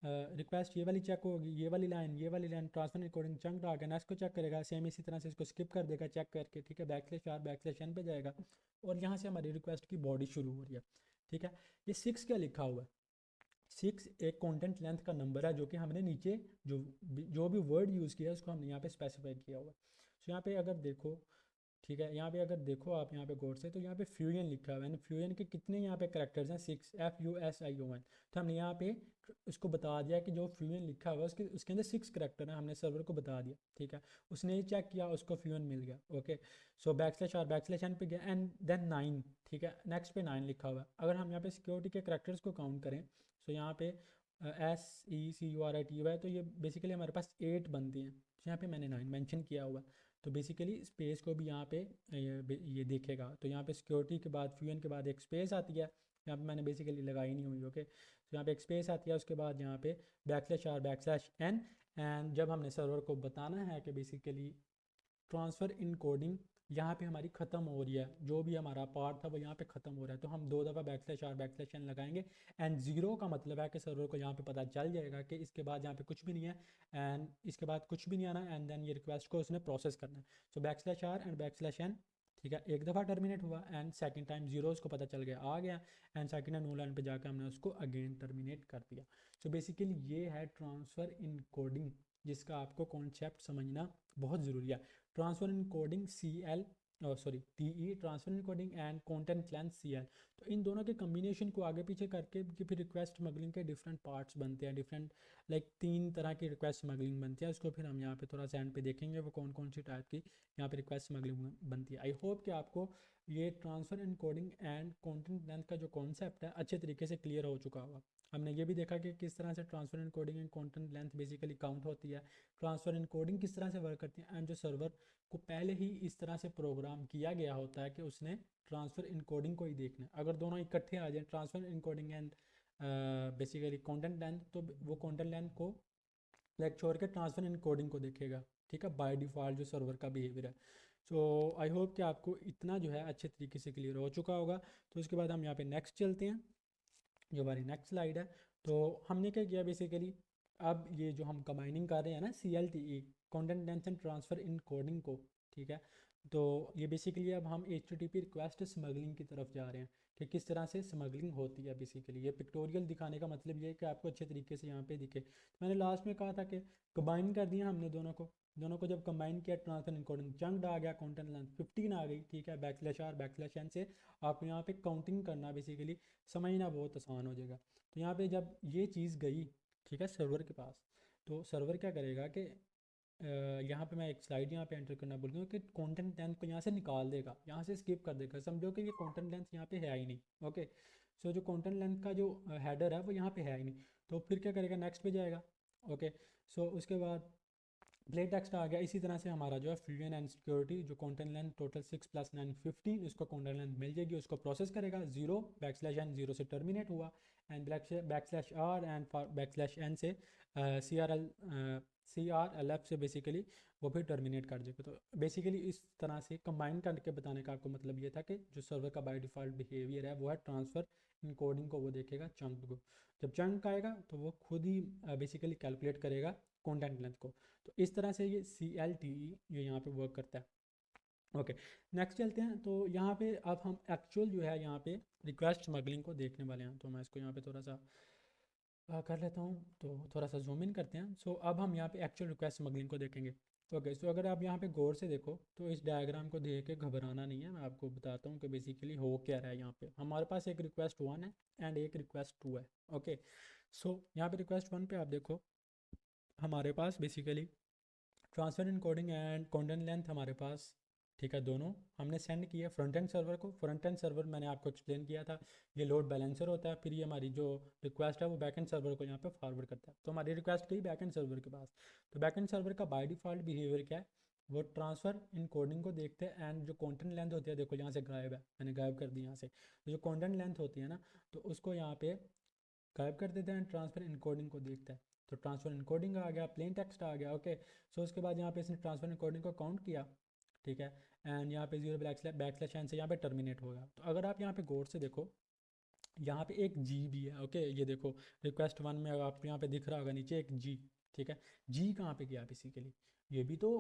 रिक्वेस्ट ये वाली चेक होगी, ये वाली लाइन ट्रांसफर इनकोडिंग चंक्ड आ गया, नेक्स्ट को चेक करेगा, सेम इसी तरह से इसको स्किप कर देगा चेक करके। ठीक है, back slash R back slash N पे जाएगा और यहाँ से हमारी रिक्वेस्ट की बॉडी शुरू हो रही है। ठीक है, ये 6 क्या लिखा हुआ है, 6 एक कंटेंट लेंथ का नंबर है जो कि हमने नीचे जो भी वर्ड यूज़ किया है उसको हमने यहाँ पे स्पेसिफाई किया हुआ है। सो यहाँ पे अगर देखो, ठीक है, यहाँ पे अगर देखो आप यहाँ पे गौर से, तो यहाँ पे फ्यूजन लिखा हुआ है, फ्यूजन के कितने यहाँ पे करेक्टर्स हैं, 6 FUSION। तो हमने यहाँ पे उसको बता दिया कि जो फ्यूजन लिखा हुआ है उसके अंदर 6 करेक्टर हैं, हमने सर्वर को बता दिया। ठीक है, उसने ये चेक किया, उसको फ्यूजन मिल गया। Okay, so back slash R back slash N पे गया एंड देन 9। ठीक है, नेक्स्ट पे 9 लिखा हुआ है। अगर हम यहाँ पे सिक्योरिटी के करेक्टर्स को काउंट करें, सो यहाँ पे SECURITY तो ये बेसिकली हमारे पास 8 बनती हैं। तो यहाँ पे मैंने 9 मेंशन किया हुआ है। तो बेसिकली स्पेस को भी यहाँ पे ये देखेगा। तो यहाँ पे सिक्योरिटी के बाद फ्यूजन के बाद एक स्पेस आती है यहाँ पे मैंने बेसिकली लगाई नहीं हुई। ओके, तो यहाँ पे एक स्पेस आती है, उसके बाद यहाँ पे \r\n, एंड जब हमने सर्वर को बताना है कि बेसिकली ट्रांसफ़र इन कोडिंग यहाँ पे हमारी ख़त्म हो रही है, जो भी हमारा पार्ट था वो यहाँ पे ख़त्म हो रहा है, तो हम 2 दफ़ा \r\n लगाएंगे। एंड ज़ीरो का मतलब है कि सर्वर को यहाँ पे पता चल जाएगा कि इसके बाद यहाँ पे कुछ भी नहीं है, एंड इसके बाद कुछ भी नहीं आना, एंड देन ये रिक्वेस्ट को उसने प्रोसेस करना है। सो \r एंड \n, ठीक है, एक दफ़ा टर्मिनेट हुआ एंड सेकंड टाइम ज़ीरो उसको पता चल गया आ गया, and second time no line पे जाकर हमने उसको अगेन टर्मिनेट कर दिया। सो बेसिकली ये है ट्रांसफ़र इन कोडिंग, जिसका आपको कॉन्सेप्ट समझना बहुत ज़रूरी है। Transfer in coding TE, transfer encoding and content length CL, तो इन दोनों के कम्बिनेशन को आगे पीछे करके फिर रिक्वेस्ट स्मगलिंग के डिफरेंट पार्ट्स बनते हैं, डिफरेंट लाइक 3 तरह की रिक्वेस्ट स्मगलिंग बनती है। उसको फिर हम यहाँ पे थोड़ा सा एंड पे देखेंगे वो कौन कौन सी टाइप की यहाँ पे रिक्वेस्ट स्मगलिंग बनती है। आई होप कि आपको ये transfer encoding and content length का जो कॉन्सेप्ट है अच्छे तरीके से क्लियर हो चुका होगा। हमने ये भी देखा कि किस तरह से transfer encoding and content length basically count होती है, ट्रांसफ़र इन कोडिंग किस तरह से वर्क करती है, एंड जो सर्वर को पहले ही इस तरह से प्रोग्राम किया गया होता है कि उसने ट्रांसफ़र इन कोडिंग को ही देखना है। अगर दोनों इकट्ठे आ जाए, transfer encoding and basically content length, तो वो कंटेंट लेंथ को लाइक छोड़ के ट्रांसफ़र इन कोडिंग को देखेगा, ठीक है, बाय डिफ़ॉल्ट जो सर्वर का बिहेवियर है। सो आई होप कि आपको इतना जो है अच्छे तरीके से क्लियर हो चुका होगा। तो उसके बाद हम यहाँ पे नेक्स्ट चलते हैं, जो हमारी नेक्स्ट स्लाइड है। तो हमने क्या किया बेसिकली, अब ये जो हम कंबाइनिंग कर रहे हैं ना CLTE, content length and transfer in coding को, ठीक है, तो ये बेसिकली अब हम HTTP रिक्वेस्ट स्मगलिंग की तरफ जा रहे हैं कि किस तरह से स्मगलिंग होती है। बेसिकली ये पिक्टोरियल दिखाने का मतलब ये है कि आपको अच्छे तरीके से यहाँ पे दिखे। तो मैंने लास्ट में कहा था कि कंबाइन कर दिया हमने दोनों को जब कंबाइन किया, ट्रांसफ़र इन कोडिंग चंक्ड आ गया, कंटेंट लेंथ 15 आ गई, ठीक है, \r/n से आपको यहाँ पे काउंटिंग करना बेसिकली समझना बहुत आसान हो जाएगा। तो यहाँ पे जब ये चीज़ गई, ठीक है, सर्वर के पास, तो सर्वर क्या करेगा कि यहाँ पे मैं एक स्लाइड यहाँ पे एंटर करना भूल गया कि कंटेंट लेंथ को यहाँ से निकाल देगा, यहाँ से स्किप कर देगा। समझो कि ये कंटेंट लेंथ यहाँ पे है ही नहीं। ओके, सो जो कंटेंट लेंथ का जो हेडर है वो यहाँ पे है ही नहीं, तो फिर क्या करेगा, नेक्स्ट पे जाएगा। ओके, सो उसके बाद प्लेन टेक्स्ट आ गया। इसी तरह से हमारा जो है फ्रीडम एंड सिक्योरिटी, जो कंटेंट लेंथ टोटल 6 + 9 15, इसको कंटेंट लेंथ मिल जाएगी, उसको प्रोसेस करेगा। ज़ीरो \n 0 से टर्मिनेट हुआ, एंड \r एंड \n से CRLF से बेसिकली वो फिर टर्मिनेट कर देगा। तो बेसिकली इस तरह से कंबाइन करके बताने का आपको मतलब ये था कि जो सर्वर का बाय डिफ़ॉल्ट बिहेवियर है वो है ट्रांसफ़र इन कोडिंग को वो देखेगा, चंक को। जब चंक आएगा तो वो खुद ही बेसिकली कैलकुलेट करेगा कंटेंट लेंथ को। तो इस तरह से ये CLTE ये यहाँ पे वर्क करता है। ओके, नेक्स्ट चलते हैं। तो यहाँ पे अब हम एक्चुअल जो है यहाँ पे रिक्वेस्ट स्मगलिंग को देखने वाले हैं। तो मैं इसको यहाँ पे थोड़ा सा कर लेता हूँ, तो थोड़ा सा जूम इन करते हैं। सो अब हम यहाँ पे एक्चुअल रिक्वेस्ट स्मगलिंग को देखेंगे। ओके, सो अगर आप यहाँ पे गौर से देखो तो इस डायग्राम को देख के घबराना नहीं है, मैं आपको बताता हूँ कि बेसिकली हो क्या रहा है। यहाँ पे हमारे पास एक रिक्वेस्ट 1 है एंड एक रिक्वेस्ट 2 है। ओके, सो यहाँ पे रिक्वेस्ट 1 पे आप देखो हमारे पास basically transfer encoding and content length हमारे पास, ठीक है, दोनों हमने सेंड किया फ्रंट एंड सर्वर को। फ्रंट एंड सर्वर मैंने आपको एक्सप्लेन किया था, ये लोड बैलेंसर होता है। फिर ये हमारी जो रिक्वेस्ट है वो बैक एंड सर्वर को यहाँ पे फॉरवर्ड करता है। तो हमारी रिक्वेस्ट गई बैक एंड सर्वर के पास। तो बैक एंड सर्वर का बाय डिफ़ॉल्ट बिहेवियर क्या है, वो ट्रांसफ़र इन कोडिंग को देखते हैं, एंड जो कंटेंट लेंथ होती है, देखो यहाँ से गायब है, मैंने गायब कर दी यहाँ से। तो जो कंटेंट लेंथ होती है ना, तो उसको यहाँ पे गायब कर देते हैं, ट्रांसफ़र इनकोडिंग को देखता है। तो ट्रांसफ़र इनकोडिंग आ गया, प्लेन टेक्स्ट आ गया। ओके, सो उसके बाद यहाँ पे इसने ट्रांसफ़र इनकोडिंग को काउंट किया, ठीक है, एंड यहाँ पे ज़ीरो \n से यहाँ पे टर्मिनेट होगा। तो अगर आप यहाँ पे गौर से देखो, यहाँ पे एक जी भी है। ओके, ये देखो रिक्वेस्ट 1 में आपको यहाँ पे दिख रहा होगा नीचे एक जी, ठीक है, जी कहाँ पे गया बेसिकली, ये भी तो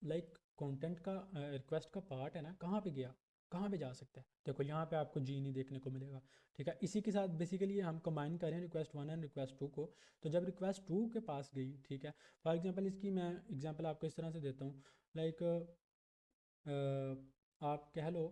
लाइक कंटेंट का रिक्वेस्ट का पार्ट है ना, कहाँ पे गया, कहाँ पे जा सकता है। देखो यहाँ पे आपको जी नहीं देखने को मिलेगा, ठीक है। इसी के साथ बेसिकली हम कंबाइन करें रिक्वेस्ट 1 एंड रिक्वेस्ट 2 को। तो जब रिक्वेस्ट 2 के पास गई, ठीक है, फॉर एग्जांपल इसकी मैं एग्जांपल आपको इस तरह से देता हूँ, लाइक आप कह लो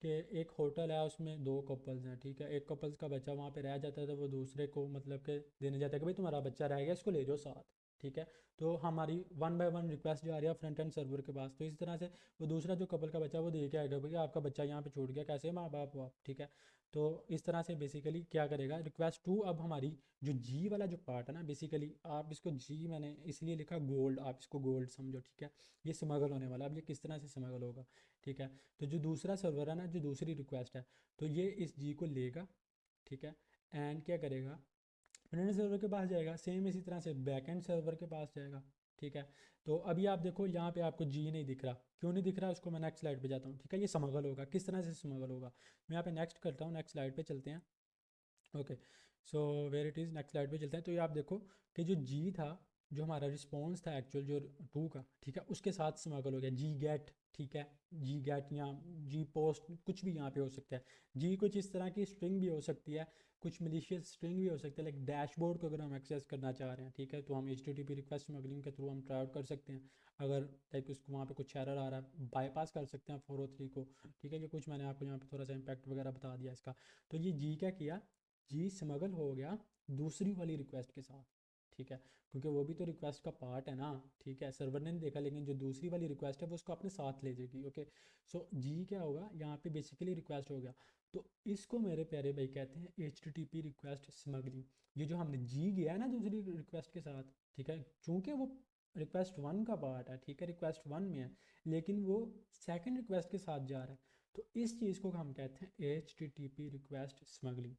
कि एक होटल है, उसमें 2 कपल्स हैं, ठीक है, एक कपल्स का बच्चा वहाँ पे रह जाता है, तो वो दूसरे को मतलब कि देने जाता है कि भाई तुम्हारा बच्चा रह गया, इसको ले जाओ साथ, ठीक है। तो हमारी 1 बाय 1 रिक्वेस्ट जा रही है फ्रंट एंड सर्वर के पास। तो इस तरह से वो दूसरा जो कपल का बच्चा वो दे के आएगा भाई आपका बच्चा यहाँ पे छूट गया, कैसे माँ बाप हो आप, ठीक है। तो इस तरह से बेसिकली क्या करेगा रिक्वेस्ट 2, अब हमारी जो जी वाला जो पार्ट है ना, बेसिकली आप इसको जी मैंने इसलिए लिखा गोल्ड, आप इसको गोल्ड समझो, ठीक है। ये स्मगल होने वाला, अब ये किस तरह से स्मगल होगा, ठीक है। तो जो दूसरा सर्वर है ना, जो दूसरी रिक्वेस्ट है, तो ये इस जी को लेगा, ठीक है। एंड क्या करेगा, फ्रंट एंड सर्वर के पास जाएगा, सेम इसी तरह से बैक एंड सर्वर के पास जाएगा, ठीक है। तो अभी आप देखो यहाँ पे आपको जी नहीं दिख रहा, क्यों नहीं दिख रहा, उसको मैं नेक्स्ट स्लाइड पे जाता हूँ, ठीक है। ये स्मगल होगा, किस तरह से स्मगल होगा, मैं यहाँ पे नेक्स्ट करता हूँ, नेक्स्ट स्लाइड पे चलते हैं। Okay, so where it is, next slide पे चलते हैं। तो ये आप देखो कि जो जी था, जो हमारा रिस्पॉन्स था एक्चुअल जो टू का, ठीक है, उसके साथ स्मगल हो गया जी गेट, ठीक है। जी गेट या जी पोस्ट कुछ भी यहाँ पे हो सकता है। जी कुछ इस तरह की स्ट्रिंग भी हो सकती है, कुछ मलिशियस स्ट्रिंग भी हो सकती है, लाइक डैशबोर्ड को अगर हम एक्सेस करना चाह रहे हैं, ठीक है, तो हम HTTP रिक्वेस्ट स्मगलिंग के थ्रू हम ट्राई आउट कर सकते हैं। अगर लाइक उसको वहाँ पे कुछ एरर आ रहा है, बाईपास कर सकते हैं 403 को, ठीक है। ये कुछ मैंने आपको यहाँ पे थोड़ा सा इम्पैक्ट वगैरह बता दिया इसका। तो ये जी क्या किया, जी स्मगल हो गया दूसरी वाली रिक्वेस्ट के साथ, ठीक है, क्योंकि वो भी तो रिक्वेस्ट का पार्ट है ना, ठीक है। सर्वर ने नहीं देखा, लेकिन जो दूसरी वाली रिक्वेस्ट है वो उसको अपने साथ ले जाएगी। ओके, सो जी क्या होगा यहाँ पे, बेसिकली रिक्वेस्ट हो गया। तो इसको मेरे प्यारे भाई कहते हैं HTTP रिक्वेस्ट स्मगलिंग। ये जो हमने जी गया है ना दूसरी रिक्वेस्ट के साथ, ठीक है, चूँकि वो रिक्वेस्ट वन का पार्ट है, ठीक है, रिक्वेस्ट वन में है, लेकिन वो सेकेंड रिक्वेस्ट के साथ जा रहा है, तो इस चीज़ को हम कहते हैं HTTP request smuggling.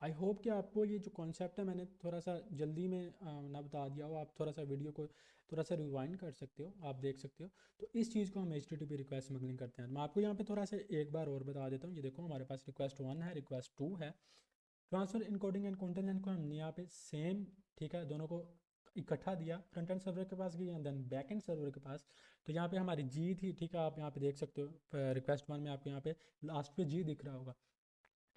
I hope कि आपको ये जो कॉन्सेप्ट है मैंने थोड़ा सा जल्दी में ना बता दिया हो, आप थोड़ा सा वीडियो को थोड़ा सा रिवाइंड कर सकते हो, आप देख सकते हो। तो इस चीज़ को हम HTTP रिक्वेस्ट स्मगलिंग करते हैं। मैं आपको यहाँ पे थोड़ा सा एक बार और बता देता हूँ। ये देखो हमारे पास रिक्वेस्ट वन है, रिक्वेस्ट टू है। Transfer encoding and content line को हमने यहाँ पे सेम, ठीक है, दोनों को इकट्ठा दिया, फ्रंट एंड सर्वर के पास गई and then back end server के पास। तो यहाँ पे हमारी जी थी, ठीक है, आप यहाँ पे देख सकते हो रिक्वेस्ट वन में आपको यहाँ पे लास्ट पे जी दिख रहा होगा,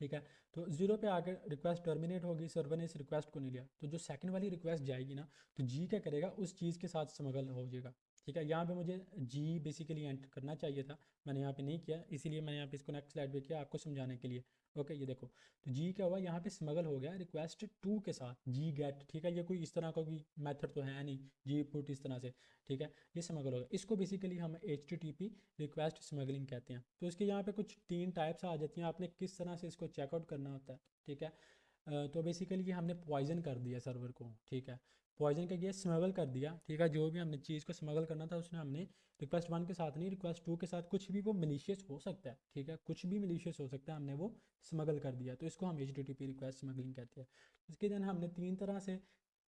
ठीक है। तो जीरो पे आकर रिक्वेस्ट टर्मिनेट होगी, सर्वर ने इस रिक्वेस्ट को नहीं लिया, तो जो सेकंड वाली रिक्वेस्ट जाएगी ना, तो जी क्या करेगा, उस चीज़ के साथ स्मगल हो जाएगा, ठीक है। यहाँ पे मुझे जी बेसिकली एंटर करना चाहिए था, मैंने यहाँ पे नहीं किया, इसीलिए मैंने यहाँ पे इसको नेक्स्ट स्लाइड पे किया आपको समझाने के लिए। ओके, ये देखो, तो जी क्या हुआ, यहाँ पे स्मगल हो गया रिक्वेस्ट टू के साथ, जी गेट, ठीक है। ये कोई इस तरह का कोई मेथड तो है नहीं, जी पुट इस तरह से, ठीक है, ये स्मगल हो गया। इसको बेसिकली हम HTTP रिक्वेस्ट स्मगलिंग कहते हैं। तो इसके यहाँ पे कुछ तीन टाइप्स आ जाती हैं, आपने किस तरह से इसको चेकआउट करना होता है, ठीक है। तो बेसिकली ये हमने पॉइजन कर दिया सर्वर को, ठीक है, पॉइजन का किया, स्मगल कर दिया, ठीक है। जो भी हमने चीज़ को स्मगल करना था उसने हमने रिक्वेस्ट वन के साथ नहीं, रिक्वेस्ट टू के साथ, कुछ भी वो मलिशियस हो सकता है, ठीक है, कुछ भी मलिशियस हो सकता है, हमने वो स्मगल कर दिया, तो इसको हम HTTP रिक्वेस्ट स्मगलिंग कहते हैं। इसके दिन हमने तीन तरह से,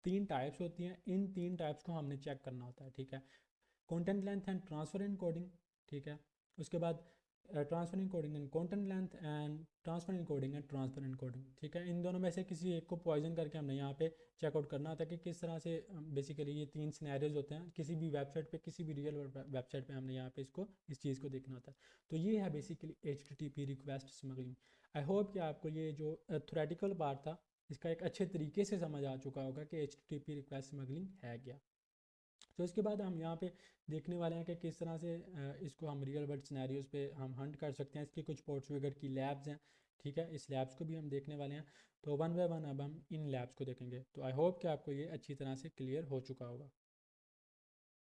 तीन टाइप्स होती हैं, इन तीन टाइप्स को हमने चेक करना होता है, ठीक है। Content length and transfer encoding, ठीक है। उसके बाद transfer encoding and content length and transfer encoding and transfer encoding, ठीक है। इन दोनों में से किसी एक को पॉइजन करके हमने यहाँ पे चेकआउट करना होता है कि किस तरह से बेसिकली ये तीन सिनेरियोज होते हैं किसी भी वेबसाइट पे, किसी भी रियल वेबसाइट पे हमने यहाँ पे इसको इस चीज़ को देखना होता है। तो ये है basically HTTP request smuggling. I hope कि आपको ये जो थ्योरेटिकल पार्ट था इसका एक अच्छे तरीके से समझ आ चुका होगा कि HTTP रिक्वेस्ट स्मगलिंग है क्या। तो इसके बाद हम यहाँ पे देखने वाले हैं कि किस तरह से इसको हम रियल वर्ल्ड सिनेरियोज पे हम हंट कर सकते हैं। इसकी कुछ पोर्ट्सविगर की लैब्स हैं, ठीक है, इस लैब्स को भी हम देखने वाले हैं। तो वन बाय वन अब हम इन लैब्स को देखेंगे। तो आई होप कि आपको ये अच्छी तरह से क्लियर हो चुका होगा।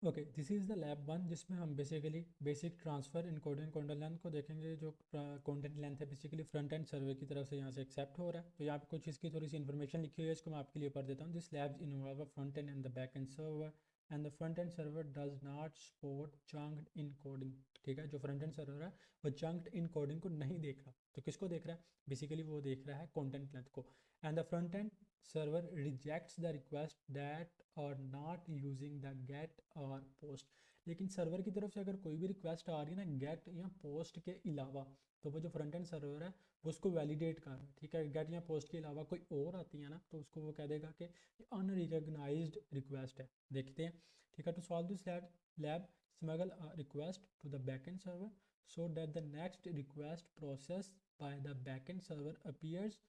Okay, this is the lab one, जिसमें हम basically basic transfer encoding content length को देखेंगे। जो कंटेंट लेंथ है बेसिकली फ्रंट एंड सर्वर की तरफ से यहाँ से एक्सेप्ट हो रहा है। तो यहाँ पे कुछ इसकी थोड़ी सी इन्फॉर्मेशन लिखी हुई है, इसको मैं आपके लिए पढ़ देता हूँ। This labs involve a front end and the back end server and the front end server does not support chunked encoding, ठीक है। जो फ्रंट एंड सर्वर है वो चंक्ड इनकोडिंग को नहीं देख रहा, तो किसको देख रहा है, बेसिकली वो देख रहा है कंटेंट लेंथ को। And the front and server rejects the request that are not using the get और post। लेकिन सर्वर की तरफ से अगर कोई भी रिक्वेस्ट आ रही है ना गेट या पोस्ट के अलावा, तो वो जो फ्रंट एंड सर्वर है वो उसको वैलिडेट कर रहा है, ठीक है। गेट या पोस्ट के अलावा कोई और आती है ना, तो उसको वो कह देगा कि अनरिकग्नाइज्ड रिक्वेस्ट है। देखते हैं, ठीक है। To solve this lab smuggle request to the back end server so that the next request processed by the backend server appears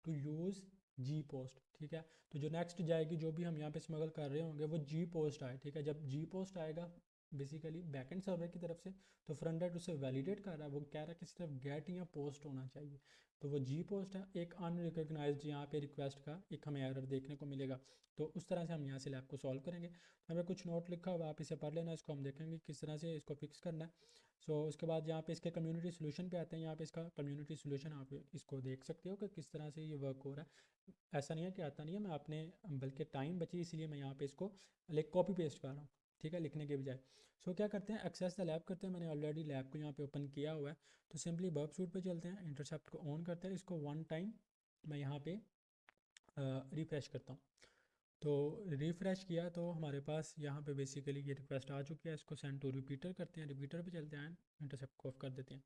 to use G post, ठीक है। तो जो नेक्स्ट जाएगी, जो भी हम यहाँ पे स्मगल कर रहे होंगे, वो जी पोस्ट आए, ठीक है। जब जी पोस्ट आएगा बेसिकली बैकएंड सर्वर की तरफ से, तो फ्रंट एंड उसे वैलिडेट कर रहा है, वो कह रहा है कि सिर्फ गेट या पोस्ट होना चाहिए, तो वो जी पोस्ट है। एक अनरिकग्नाइज्ड यहाँ पे रिक्वेस्ट का एक हमें एरर देखने को मिलेगा। तो उस तरह से हम यहाँ से लैब को सॉल्व करेंगे। तो हमें कुछ नोट लिखा हुआ, आप इसे पढ़ लेना, इसको हम देखेंगे किस तरह से इसको फिक्स करना है। उसके बाद यहाँ पे इसके कम्युनिटी सोल्यूशन पे आते हैं। यहाँ पे इसका कम्युनिटी सोल्यूशन आप इसको देख सकते हो कि किस तरह से ये वर्क हो रहा है। ऐसा नहीं है कि आता नहीं है, मैं आपने बल्कि टाइम बची इसलिए मैं यहाँ पे इसको लाइक कॉपी पेस्ट कर रहा हूँ, ठीक है, लिखने के बजाय। क्या करते हैं, एक्सेस द लैब करते हैं। मैंने ऑलरेडी लैब को यहाँ पे ओपन किया हुआ है। तो सिंपली वर्ब सूट पे चलते हैं, इंटरसेप्ट को ऑन करते हैं, इसको वन टाइम मैं यहाँ पे रिफ़्रेश करता हूँ। तो रिफ़्रेश किया तो हमारे पास यहाँ पे बेसिकली ये रिक्वेस्ट आ चुकी है। इसको सेंड टू रिपीटर करते हैं, रिपीटर पे चलते हैं, इंटरसेप्ट को ऑफ कर देते हैं।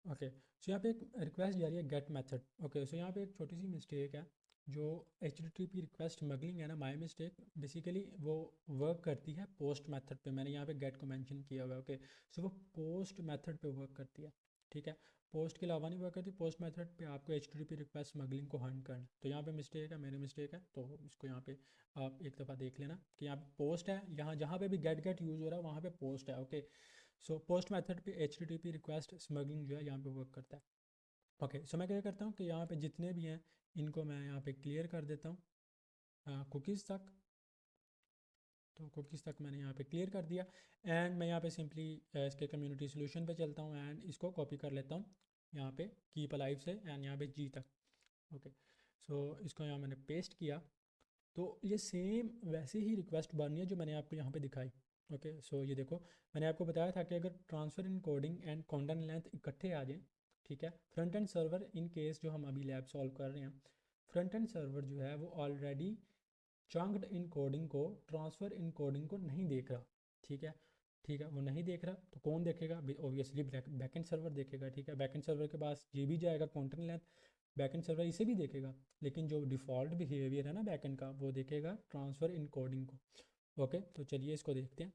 ओके, सो यहाँ पे एक रिक्वेस्ट जा रही है गेट मेथड। ओके, सो यहाँ पे एक छोटी सी मिस्टेक है। जो H T T P request smuggling है ना, माई मिस्टेक, बेसिकली वो वर्क करती है पोस्ट मेथड पे। मैंने यहाँ पे गेट को मेंशन किया हुआ है। ओके, सो वो पोस्ट मेथड पे वर्क करती है, ठीक है। पोस्ट के अलावा नहीं वर्क करती, पोस्ट मेथड पे आपको H T T P request smuggling को हंट करना। तो यहाँ पे मिस्टेक है, मेरी मिस्टेक है, तो इसको यहाँ पे आप एक दफ़ा देख लेना कि यहाँ पे पोस्ट है, यहाँ जहाँ पे भी गेट गेट यूज़ हो रहा है वहाँ पे पोस्ट है। ओके, सो पोस्ट मेथड पे H T T P request smuggling जो है यहाँ पे वर्क करता है। ओके, सो मैं क्या करता हूँ कि यहाँ पे जितने भी हैं इनको मैं यहाँ पे क्लियर कर देता हूँ कुकीज़ तक। तो कुकीज़ तक मैंने यहाँ पे क्लियर कर दिया। एंड मैं यहाँ पे सिंपली इसके कम्युनिटी सोल्यूशन पे चलता हूँ एंड इसको कॉपी कर लेता हूँ यहाँ पे कीप अलाइव से एंड यहाँ पे जी तक। ओके, सो इसको यहाँ मैंने पेस्ट किया। तो ये सेम वैसे ही रिक्वेस्ट बननी है जो मैंने आपको यहाँ पे दिखाई। ओके, सो ये देखो, मैंने आपको बताया था कि अगर transfer encoding and content length इकट्ठे आ जाएं, ठीक है, front end server in case जो हम अभी लैब सॉल्व कर रहे हैं, फ्रंट एंड सर्वर जो है वो ऑलरेडी चंक्ड इन कोडिंग को, ट्रांसफ़र इन कोडिंग को नहीं देख रहा, ठीक है। ठीक है, वो नहीं देख रहा तो कौन देखेगा? ऑब्वियसली बैकेंड सर्वर देखेगा, ठीक है। बैकेंड सर्वर के पास ये भी जाएगा कंटेंट लेंथ, बैकेंड सर्वर इसे भी देखेगा, लेकिन जो डिफ़ॉल्ट बिहेवियर है ना बैकेंड का, वो देखेगा ट्रांसफ़र इन कोडिंग को। ओके, तो चलिए इसको देखते हैं।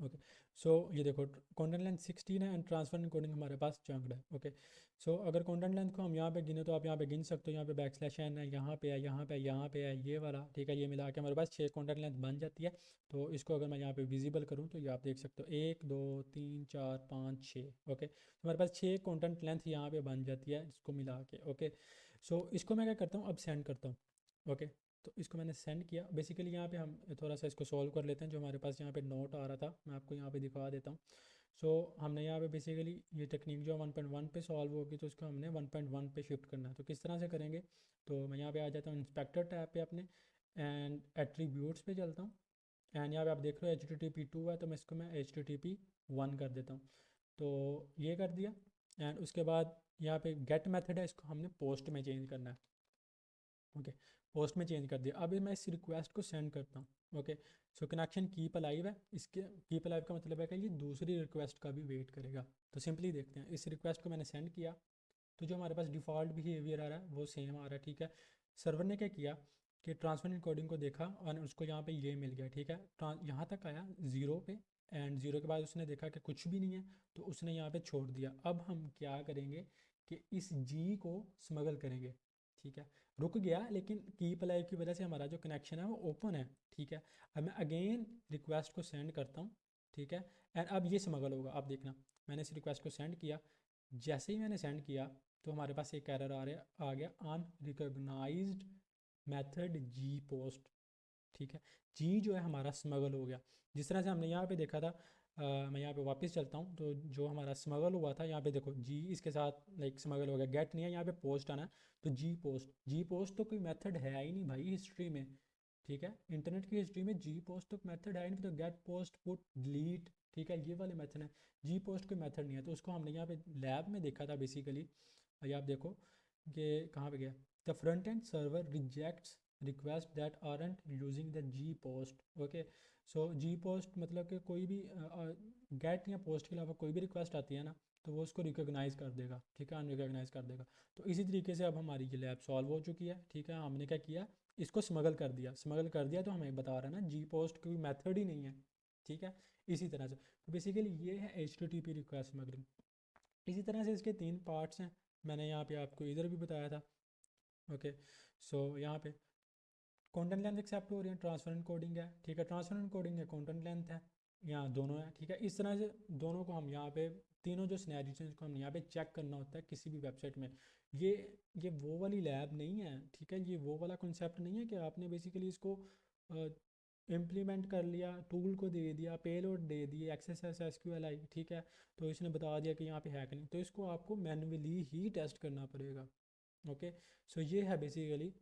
ओके, सो ये देखो, कंटेंट लेंथ 16 है एंड ट्रांसफर इन कोडिंग हमारे पास चंक्ड है। ओके, सो अगर कंटेंट लेंथ को हम यहाँ पे गिने तो आप यहाँ पे गिन सकते हो, यहाँ पे बैक स्लैश एन है, यहाँ पे है, यहाँ पे, यहाँ पे है, ये वाला, ठीक है। ये मिला के हमारे पास 6 कंटेंट लेंथ बन जाती है। तो इसको अगर मैं यहाँ पे विजिबल करूँ तो ये आप देख सकते हो 1 2 3 4 5 6। ओके, तो हमारे पास 6 कंटेंट लेंथ यहाँ पे बन जाती है इसको मिला के। ओके, सो इसको मैं क्या करता हूँ, अब सेंड करता हूँ। ओके, तो इसको मैंने सेंड किया। बेसिकली यहाँ पे हम थोड़ा सा इसको सॉल्व कर लेते हैं। जो हमारे पास यहाँ पे नोट आ रहा था मैं आपको यहाँ पे दिखा देता हूँ। सो हमने यहाँ पे बेसिकली ये टेक्निक जो 1.1 पे सॉल्व होगी तो उसको हमने 1.1 पे शिफ्ट करना है। तो किस तरह से करेंगे? तो मैं यहाँ पे आ जाता हूँ इंस्पेक्टर टैब पे अपने एंड एट्रीब्यूट्स पे चलता हूँ। एंड यहाँ पे आप देख रहे हो एच टी टी पी 2 है, तो मैं इसको मैं एच टी टी पी 1 कर देता हूँ। तो ये कर दिया। एंड उसके बाद यहाँ पे गेट मेथड है, इसको हमने पोस्ट में चेंज करना है। ओके, पोस्ट में चेंज कर दिया। अब मैं इस रिक्वेस्ट को सेंड करता हूँ। ओके, सो कनेक्शन कीप अलाइव है। इसके कीप अलाइव का मतलब है कि ये दूसरी रिक्वेस्ट का भी वेट करेगा। तो सिंपली देखते हैं, इस रिक्वेस्ट को मैंने सेंड किया तो जो हमारे पास डिफ़ॉल्ट बिहेवियर आ रहा है वो सेम आ रहा है, ठीक है। सर्वर ने क्या किया कि ट्रांसफर इन कोडिंग को देखा और उसको यहाँ पे ये मिल गया, ठीक है। यहाँ तक आया 0 पे एंड 0 के बाद उसने देखा कि कुछ भी नहीं है तो उसने यहाँ पे छोड़ दिया। अब हम क्या करेंगे कि इस जी को स्मगल करेंगे, ठीक है। रुक गया लेकिन कीप अलाइव की वजह से हमारा जो कनेक्शन है वो ओपन है, ठीक है। अब मैं अगेन रिक्वेस्ट को सेंड करता हूँ, ठीक है। एंड अब ये स्मगल होगा। अब देखना, मैंने इस रिक्वेस्ट को सेंड किया, जैसे ही मैंने सेंड किया तो हमारे पास एक एरर आ गया अनरिकॉग्नाइज्ड मेथड जी पोस्ट, ठीक है। जी जो है हमारा स्मगल हो गया। जिस तरह से हमने यहाँ पे देखा था, मैं यहाँ पे वापस चलता हूँ तो जो हमारा स्मगल हुआ था यहाँ पे देखो जी इसके साथ लाइक स्मगल हो गया। गेट नहीं है, यहाँ पे पोस्ट आना है। तो जी पोस्ट तो कोई मेथड है ही नहीं भाई हिस्ट्री में, ठीक है। इंटरनेट की हिस्ट्री में जी पोस्ट तो मेथड है ही नहीं। तो गेट पोस्ट पुट डिलीट, ठीक है, ये वाले मेथड है। जी पोस्ट कोई मेथड नहीं है। तो उसको हमने यहाँ पे लैब में देखा था बेसिकली। ये आप देखो कि कहाँ पे गया, the front end server rejects request that aren't using the G post. Okay, so G post मतलब कि कोई भी गेट या पोस्ट के अलावा कोई भी रिक्वेस्ट आती है ना तो वो उसको रिकोगनाइज़ कर देगा, ठीक है, अनरिकॉग्नाइज कर देगा। तो इसी तरीके से अब हमारी ये लैब सॉल्व हो चुकी है, ठीक है। हमने क्या किया, इसको स्मगल कर दिया तो हमें बता रहा है ना जी पोस्ट कोई मेथड ही नहीं है, ठीक है। इसी तरह से तो बेसिकली ये है H T T P request smuggling. इसी तरह से इसके 3 पार्ट्स हैं, मैंने यहाँ पे आपको इधर भी बताया था। ओके, सो यहाँ पे कंटेंट लेंथ एक्सेप्ट हो रही है, ट्रांसफर एंड कोडिंग है, ठीक है। ट्रांसफर एंड कोडिंग है, कंटेंट लेंथ है, यहाँ दोनों है, ठीक है। इस तरह से दोनों को हम यहाँ पे तीनों जो सिनेरियोज हैं इसको हम यहाँ पे चेक करना होता है किसी भी वेबसाइट में। ये ये वो वाली लैब नहीं है, ठीक है। ये वो वाला कॉन्सेप्ट नहीं है कि आपने बेसिकली इसको इम्प्लीमेंट कर लिया, टूल को दे दिया, पेलोड दे दिए, access S Q L I, ठीक है, तो इसने बता दिया कि यहाँ पे है कि नहीं। तो इसको आपको मैनुअली ही टेस्ट करना पड़ेगा। ओके, सो ये है basically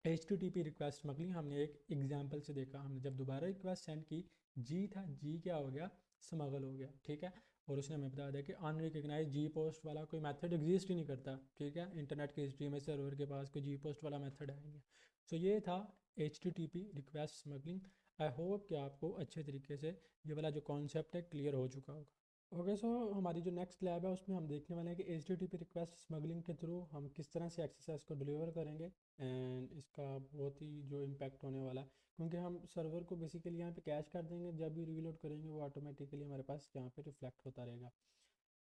H T T P request smuggling. हमने एक एग्जाम्पल से देखा, हमने जब दोबारा रिक्वेस्ट सेंड की जी था, जी क्या हो गया, स्मगल हो गया, ठीक है। और उसने हमें बता दिया कि अनरिकग्नाइज जी पोस्ट वाला कोई मेथड एग्जिस्ट ही नहीं करता, ठीक है, इंटरनेट की हिस्ट्री में सर्वर के पास कोई जी पोस्ट वाला मेथड है ही नहीं। सो ये था HTTP request smuggling. I hope कि आपको अच्छे तरीके से ये वाला जो कॉन्सेप्ट है क्लियर हो चुका होगा। ओके, सो हमारी जो नेक्स्ट लैब है उसमें हम देखने वाले हैं कि HTTP रिक्वेस्ट स्मगलिंग के थ्रू हम किस तरह से एक्सेस को डिलीवर करेंगे, एंड इसका बहुत ही जो इम्पैक्ट होने वाला है, क्योंकि हम सर्वर को बेसिकली यहाँ पे कैश कर देंगे, जब भी रीलोड करेंगे वो ऑटोमेटिकली हमारे पास यहाँ पे रिफ्लेक्ट होता रहेगा।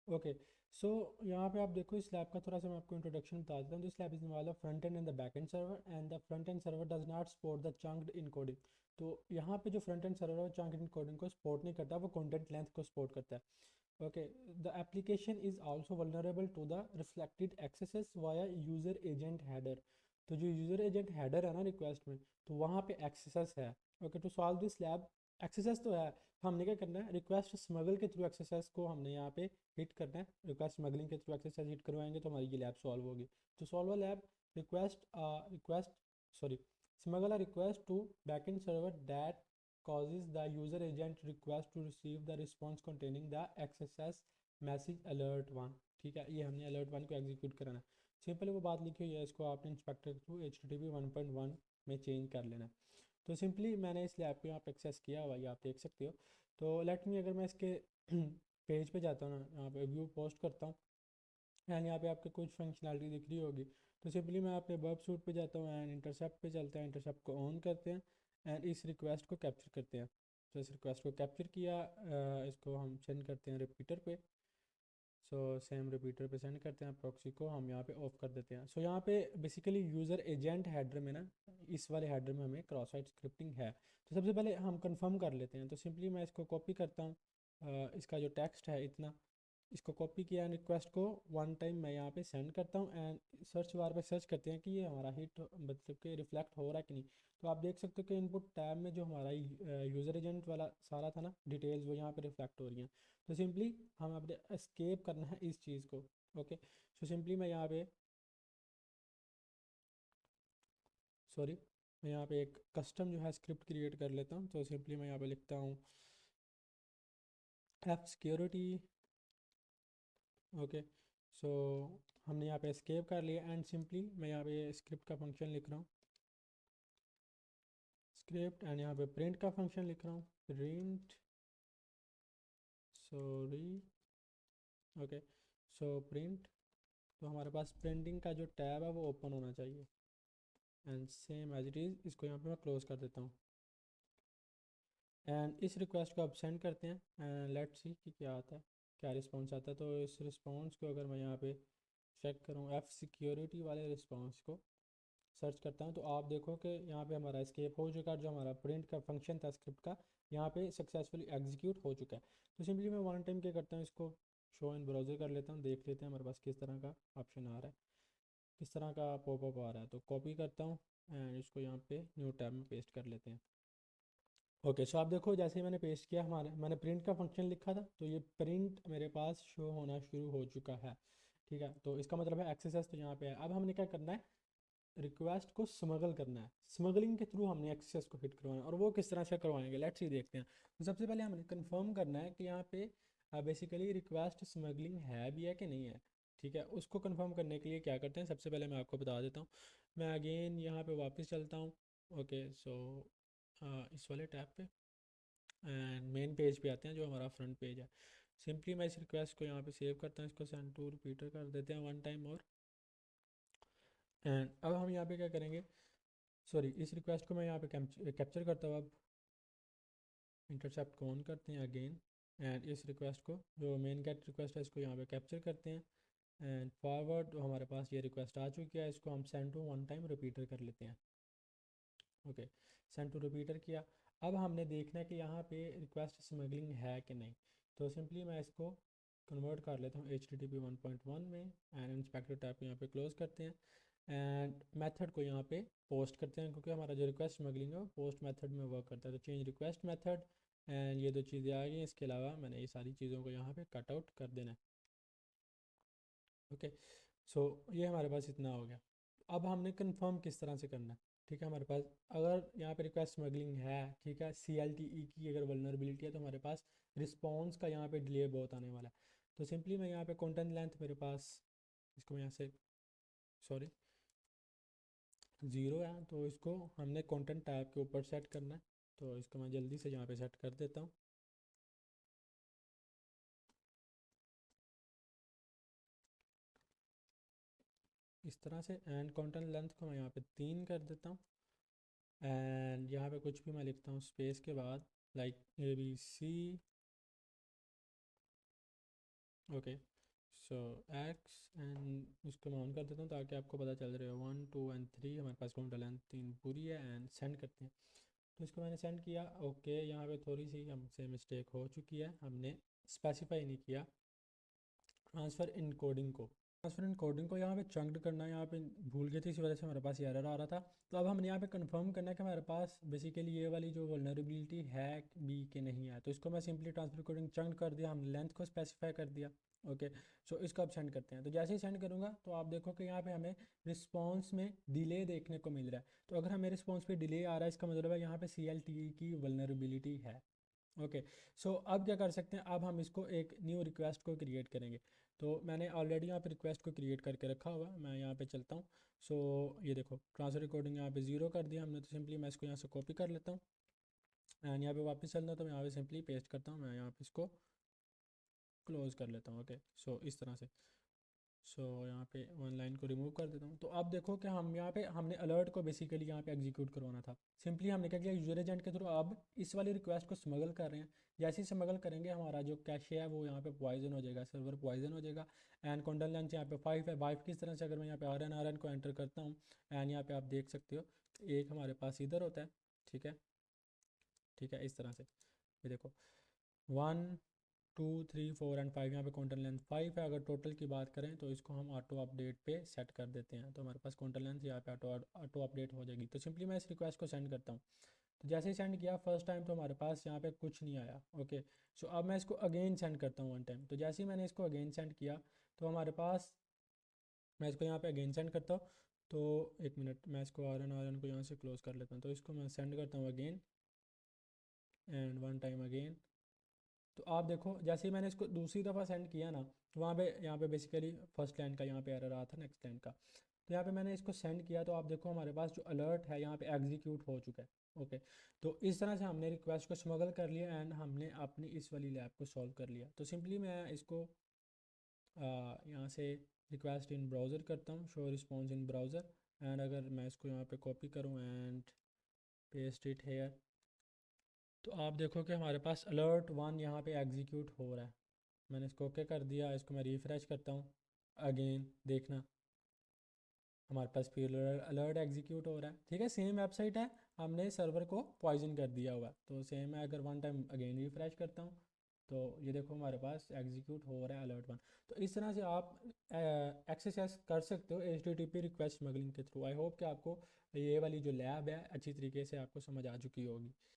ओके, सो यहाँ पे आप देखो इस लैब का थोड़ा सा मैं आपको इंट्रोडक्शन बता देता हूँ। This lab is involve front end the back end server, and the front end server does not support the chunked encoding. तो यहाँ पे जो फ्रंट एंड सर्वर है चंक्ड इनकोडिंग को सपोर्ट नहीं करता, वो कंटेंट लेंथ को सपोर्ट करता है। Okay, the application is also vulnerable to the reflected accesses via user agent header। तो जो यूज़र एजेंट हेडर है ना रिक्वेस्ट में, तो वहाँ पे एक्सेस है। Okay, to solve this lab, access तो है, हमने क्या करना है, रिक्वेस्ट स्मगल के थ्रू एक्सेस को हमने यहाँ पे हिट करना है। रिक्वेस्ट स्मगलिंग के थ्रू एक्सेस हिट करवाएंगे तो हमारी ये लैब सॉल्व होगी। तो solve a lab request sorry smuggle a request to backend server that causes the user agent request to receive the response containing the XSS message alert 1। ठीक है, ये हमने alert 1 को एग्जीक्यूट कराना है। सिंपल वो बात लिखी हुई है, इसको आपने इंस्पेक्टर के थ्रू HTTP 1.1 में चेंज कर लेना है। तो सिंपली मैंने इस लैब को यहाँ पे एक्सेस किया हुआ, ये आप देख सकते हो। तो लेट मी, अगर मैं इसके पेज पे जाता हूँ ना, यहाँ पे व्यू पोस्ट करता हूँ, एंड यहाँ पे आपको कुछ फंक्शनैलिटी दिख रही होगी। तो सिंपली मैं अपने वर्ब सूट पे जाता हूँ एंड इंटरसेप्ट पे चलते हैं, इंटरसेप्ट को ऑन करते हैं एंड इस रिक्वेस्ट को कैप्चर करते हैं। तो इस रिक्वेस्ट को कैप्चर किया, इसको हम सेंड करते हैं रिपीटर पे। सो सेम रिपीटर पे सेंड करते हैं, प्रॉक्सी को हम यहाँ पे ऑफ कर देते हैं। सो यहाँ पे बेसिकली यूज़र एजेंट हेडर में ना, इस वाले हेडर में हमें क्रॉस साइट स्क्रिप्टिंग है। तो सबसे पहले हम कंफर्म कर लेते हैं। तो सिंपली मैं इसको कॉपी करता हूँ, इसका जो टेक्स्ट है इतना, इसको कॉपी किया एंड रिक्वेस्ट को वन टाइम मैं यहाँ पे सेंड करता हूँ एंड सर्च बार पे सर्च करते हैं कि ये हमारा हिट मतलब कि रिफ्लेक्ट हो रहा है कि नहीं। तो आप देख सकते हो कि इनपुट टैब में जो हमारा यूज़र एजेंट वाला सारा था ना डिटेल्स, वो यहाँ पे रिफ्लेक्ट हो रही हैं। तो सिंपली हम अपने एस्केप करना है इस चीज़ को। ओके, सो सिंपली मैं यहाँ पे सॉरी मैं यहाँ पे एक कस्टम जो है स्क्रिप्ट क्रिएट कर लेता हूँ। तो सिंपली मैं यहाँ पे लिखता हूँ एफ सिक्योरिटी। ओके, सो हमने यहाँ पे एस्केप कर लिया एंड सिंपली मैं यहाँ पे स्क्रिप्ट का फंक्शन लिख रहा हूँ, स्क्रिप्ट, एंड यहाँ पे प्रिंट का फंक्शन लिख रहा हूँ, print sorry. Okay, so print, तो हमारे पास प्रिंटिंग का जो टैब है वो ओपन होना चाहिए and same as it is इसको यहाँ पे मैं क्लोज कर देता हूँ एंड इस रिक्वेस्ट को अब सेंड करते हैं एंड लेट्स सी कि क्या आता है, क्या रिस्पॉन्स आता है। तो इस रिस्पॉन्स को अगर मैं यहाँ पे चेक करूँ, एफ सिक्योरिटी वाले रिस्पॉन्स को सर्च करता हूँ, तो आप देखो कि यहाँ पे हमारा एस्केप हो चुका है। जो हमारा प्रिंट का फंक्शन था स्क्रिप्ट का, यहाँ पे सक्सेसफुली एग्जीक्यूट हो चुका है। तो सिंपली मैं वन टाइम क्या करता हूँ, इसको शो इन ब्राउज़र कर लेता हूँ, देख लेते हैं हमारे पास किस तरह का ऑप्शन आ रहा है, किस तरह का पॉपअप आ रहा है। तो कॉपी करता हूँ एंड इसको यहाँ पे न्यू टैब में पेस्ट कर लेते हैं। ओके, सो आप देखो जैसे ही मैंने पेस्ट किया, हमारे मैंने प्रिंट का फंक्शन लिखा था, तो ये प्रिंट मेरे पास शो होना शुरू हो चुका है। ठीक है, तो इसका मतलब है एक्सेस तो यहाँ पे है। अब हमने क्या करना है, रिक्वेस्ट को स्मगल करना है। स्मगलिंग के थ्रू हमने एक्सेस को हिट करवाना है, और वो किस तरह से करवाएंगे लेट्स ही देखते हैं। तो सबसे पहले हमने कंफर्म करना है कि यहाँ पे बेसिकली रिक्वेस्ट स्मगलिंग है भी है कि नहीं है। ठीक है, उसको कंफर्म करने के लिए क्या करते हैं, सबसे पहले मैं आपको बता देता हूँ। मैं अगेन यहाँ पे वापस चलता हूँ। ओके, सो इस वाले टैब पे एंड मेन पेज पे आते हैं जो हमारा फ्रंट पेज है। सिंपली मैं इस रिक्वेस्ट को यहाँ पे सेव करता हूँ, इसको सेंड टू रिपीटर कर देते हैं वन टाइम और। एंड अब हम यहाँ पे क्या करेंगे, सॉरी इस रिक्वेस्ट को मैं यहाँ पे कैप्चर करता हूँ। अब इंटरसेप्ट को ऑन करते हैं अगेन एंड इस रिक्वेस्ट को, जो मेन गेट रिक्वेस्ट है, इसको यहाँ पे कैप्चर करते हैं एंड फॉरवर्ड। तो हमारे पास ये रिक्वेस्ट आ चुकी है, इसको हम send to one time repeater कर लेते हैं। ओके, सेंड टू रिपीटर किया। अब हमने देखना है कि यहाँ पे रिक्वेस्ट स्मगलिंग है कि नहीं। तो सिंपली मैं इसको कन्वर्ट कर लेता हूँ HTTP 1.1 में एंड इंस्पेक्टर टैब को यहाँ पे क्लोज करते हैं एंड मेथड को यहाँ पे पोस्ट करते हैं, क्योंकि हमारा जो रिक्वेस्ट स्मगलिंग है वो पोस्ट मेथड में वर्क करता है। तो चेंज रिक्वेस्ट मेथड एंड ये दो चीज़ें आ गई। इसके अलावा मैंने ये सारी चीज़ों को यहाँ पे कट आउट कर देना है। ओके, सो ये हमारे पास इतना हो गया। अब हमने कंफर्म किस तरह से करना है। ठीक है। हमारे पास अगर यहाँ पे रिक्वेस्ट स्मगलिंग है, ठीक है, CLTE की अगर वल्नरेबिलिटी है, तो हमारे पास रिस्पॉन्स का यहाँ पे डिले बहुत आने वाला है। तो सिंपली मैं यहाँ पे कंटेंट लेंथ मेरे पास, इसको मैं यहाँ से, सॉरी, 0 है, तो इसको हमने कंटेंट टाइप के ऊपर सेट करना है। तो इसको मैं जल्दी से यहाँ पे सेट कर देता हूँ। इस तरह से, एंड कंटेंट लेंथ को मैं यहाँ पे 3 कर देता हूँ। एंड यहाँ पे कुछ भी मैं लिखता हूँ स्पेस के बाद, like ABC, okay. So x, and इसको मैं ऑन कर देता हूँ ताकि आपको पता चल रहा है 1 2 एंड 3 हमारे पास काउंटर लेंथ 3 पूरी है। एंड सेंड करते हैं। तो इसको मैंने सेंड किया, ओके। यहाँ पे थोड़ी सी हमसे मिस्टेक हो चुकी है, हमने स्पेसिफाई नहीं किया ट्रांसफ़र इन कोडिंग को। ट्रांसफर इन कोडिंग को यहाँ पे चंक्ड करना, यहाँ पे भूल गए थे, इसी वजह से हमारे पास ये एरर आ रहा था। तो अब हमने यहाँ पे कंफर्म करना है कि हमारे पास बेसिकली ये वाली जो वल्नरेबिलिटी है भी कि नहीं है। तो इसको मैं सिंपली ट्रांसफर कोडिंग चंक्ड कर दिया, हमने लेंथ को स्पेसिफाई कर दिया, ओके। सो इसको अब सेंड करते हैं। तो जैसे ही सेंड करूँगा तो आप देखो कि यहाँ पे हमें रिस्पॉन्स में डिले देखने को मिल रहा है। तो अगर हमें रिस्पॉन्स पे डिले आ रहा है, इसका मतलब है यहाँ पे CLTE की वल्नरेबिलिटी है, ओके। सो अब क्या कर सकते हैं, अब हम इसको एक न्यू रिक्वेस्ट को क्रिएट करेंगे। तो मैंने ऑलरेडी यहाँ पे रिक्वेस्ट को क्रिएट करके रखा हुआ है, मैं यहाँ पे चलता हूँ। सो ये देखो ट्रांसफर रिकॉर्डिंग यहाँ पे 0 कर दिया हमने। तो सिंपली मैं इसको यहाँ से कॉपी कर लेता हूँ, एंड यहाँ पे वापस चलना, तो मैं यहाँ पे सिंपली पेस्ट करता हूँ, मैं यहाँ पे इसको क्लोज कर लेता हूँ, ओके। सो इस तरह से, सो यहाँ पे वन लाइन को रिमूव कर देता हूँ। तो अब देखो कि हम यहाँ पे हमने अलर्ट को बेसिकली यहाँ पे एग्जीक्यूट करवाना था। सिंपली हमने क्या किया, यूजर एजेंट के थ्रू अब इस वाली रिक्वेस्ट को स्मगल कर रहे हैं। जैसे ही स्मगल करेंगे हमारा जो कैशे है वो यहाँ पे पॉइजन हो जाएगा, सर्वर पॉइजन हो जाएगा। एंड कंटेंट लेंथ यहाँ पे 5 है। 5 किस तरह से, अगर मैं यहाँ पे RN को एंटर करता हूँ, एंड यहाँ पे आप देख सकते हो एक हमारे पास इधर होता है, ठीक है, ठीक है, इस तरह से। ये देखो 1 2 3 4 एंड 5, यहाँ पे काउंटर लेंथ 5 है। अगर टोटल की बात करें तो इसको हम ऑटो अपडेट पे सेट कर देते हैं, तो हमारे पास काउंटर लेंथ यहाँ पे ऑटो अपडेट हो जाएगी। तो सिंपली मैं इस रिक्वेस्ट को सेंड करता हूँ। तो जैसे ही सेंड किया फर्स्ट टाइम, तो हमारे पास यहाँ पे कुछ नहीं आया, ओके। सो अब मैं इसको अगेन सेंड करता हूँ 1 टाइम। तो जैसे ही मैंने इसको अगेन सेंड किया, तो हमारे पास, मैं इसको यहाँ पे अगेन सेंड करता हूँ। तो एक मिनट, मैं इसको RN को यहाँ से क्लोज कर लेता हूँ। तो इसको मैं सेंड करता हूँ अगेन, एंड 1 टाइम अगेन। तो आप देखो जैसे ही मैंने इसको दूसरी दफ़ा सेंड किया ना, तो वहाँ पे यहाँ पे बेसिकली फर्स्ट लाइन का यहाँ पे एरर आया था, नेक्स्ट लाइन का। तो यहाँ पे मैंने इसको सेंड किया, तो आप देखो हमारे पास जो अलर्ट है यहाँ पे एग्जीक्यूट हो चुका है, ओके। तो इस तरह से हमने रिक्वेस्ट को स्मगल कर लिया, एंड हमने अपनी इस वाली लैब को सॉल्व कर लिया। तो सिंपली मैं इसको यहाँ से रिक्वेस्ट इन ब्राउज़र करता हूँ, show response in browser. And अगर मैं इसको यहाँ पे कॉपी करूँ एंड पेस्ट इट हेयर, तो आप देखो कि हमारे पास अलर्ट 1 यहाँ पे एग्जीक्यूट हो रहा है। मैंने इसको ओके कर दिया, इसको मैं रिफ़्रेश करता हूँ अगेन, देखना हमारे पास फिर अलर्ट एग्जीक्यूट हो रहा है, ठीक है। सेम वेबसाइट है, हमने सर्वर को पॉइजन कर दिया हुआ है। तो सेम है, अगर 1 टाइम अगेन रिफ़्रेश करता हूँ, तो ये देखो हमारे पास एग्जीक्यूट हो रहा है अलर्ट 1। तो इस तरह से आप एक्सेस कर सकते हो HTTP रिक्वेस्ट स्मगलिंग के थ्रू। आई होप कि आपको ये वाली जो लैब है अच्छी तरीके से आपको समझ आ चुकी होगी।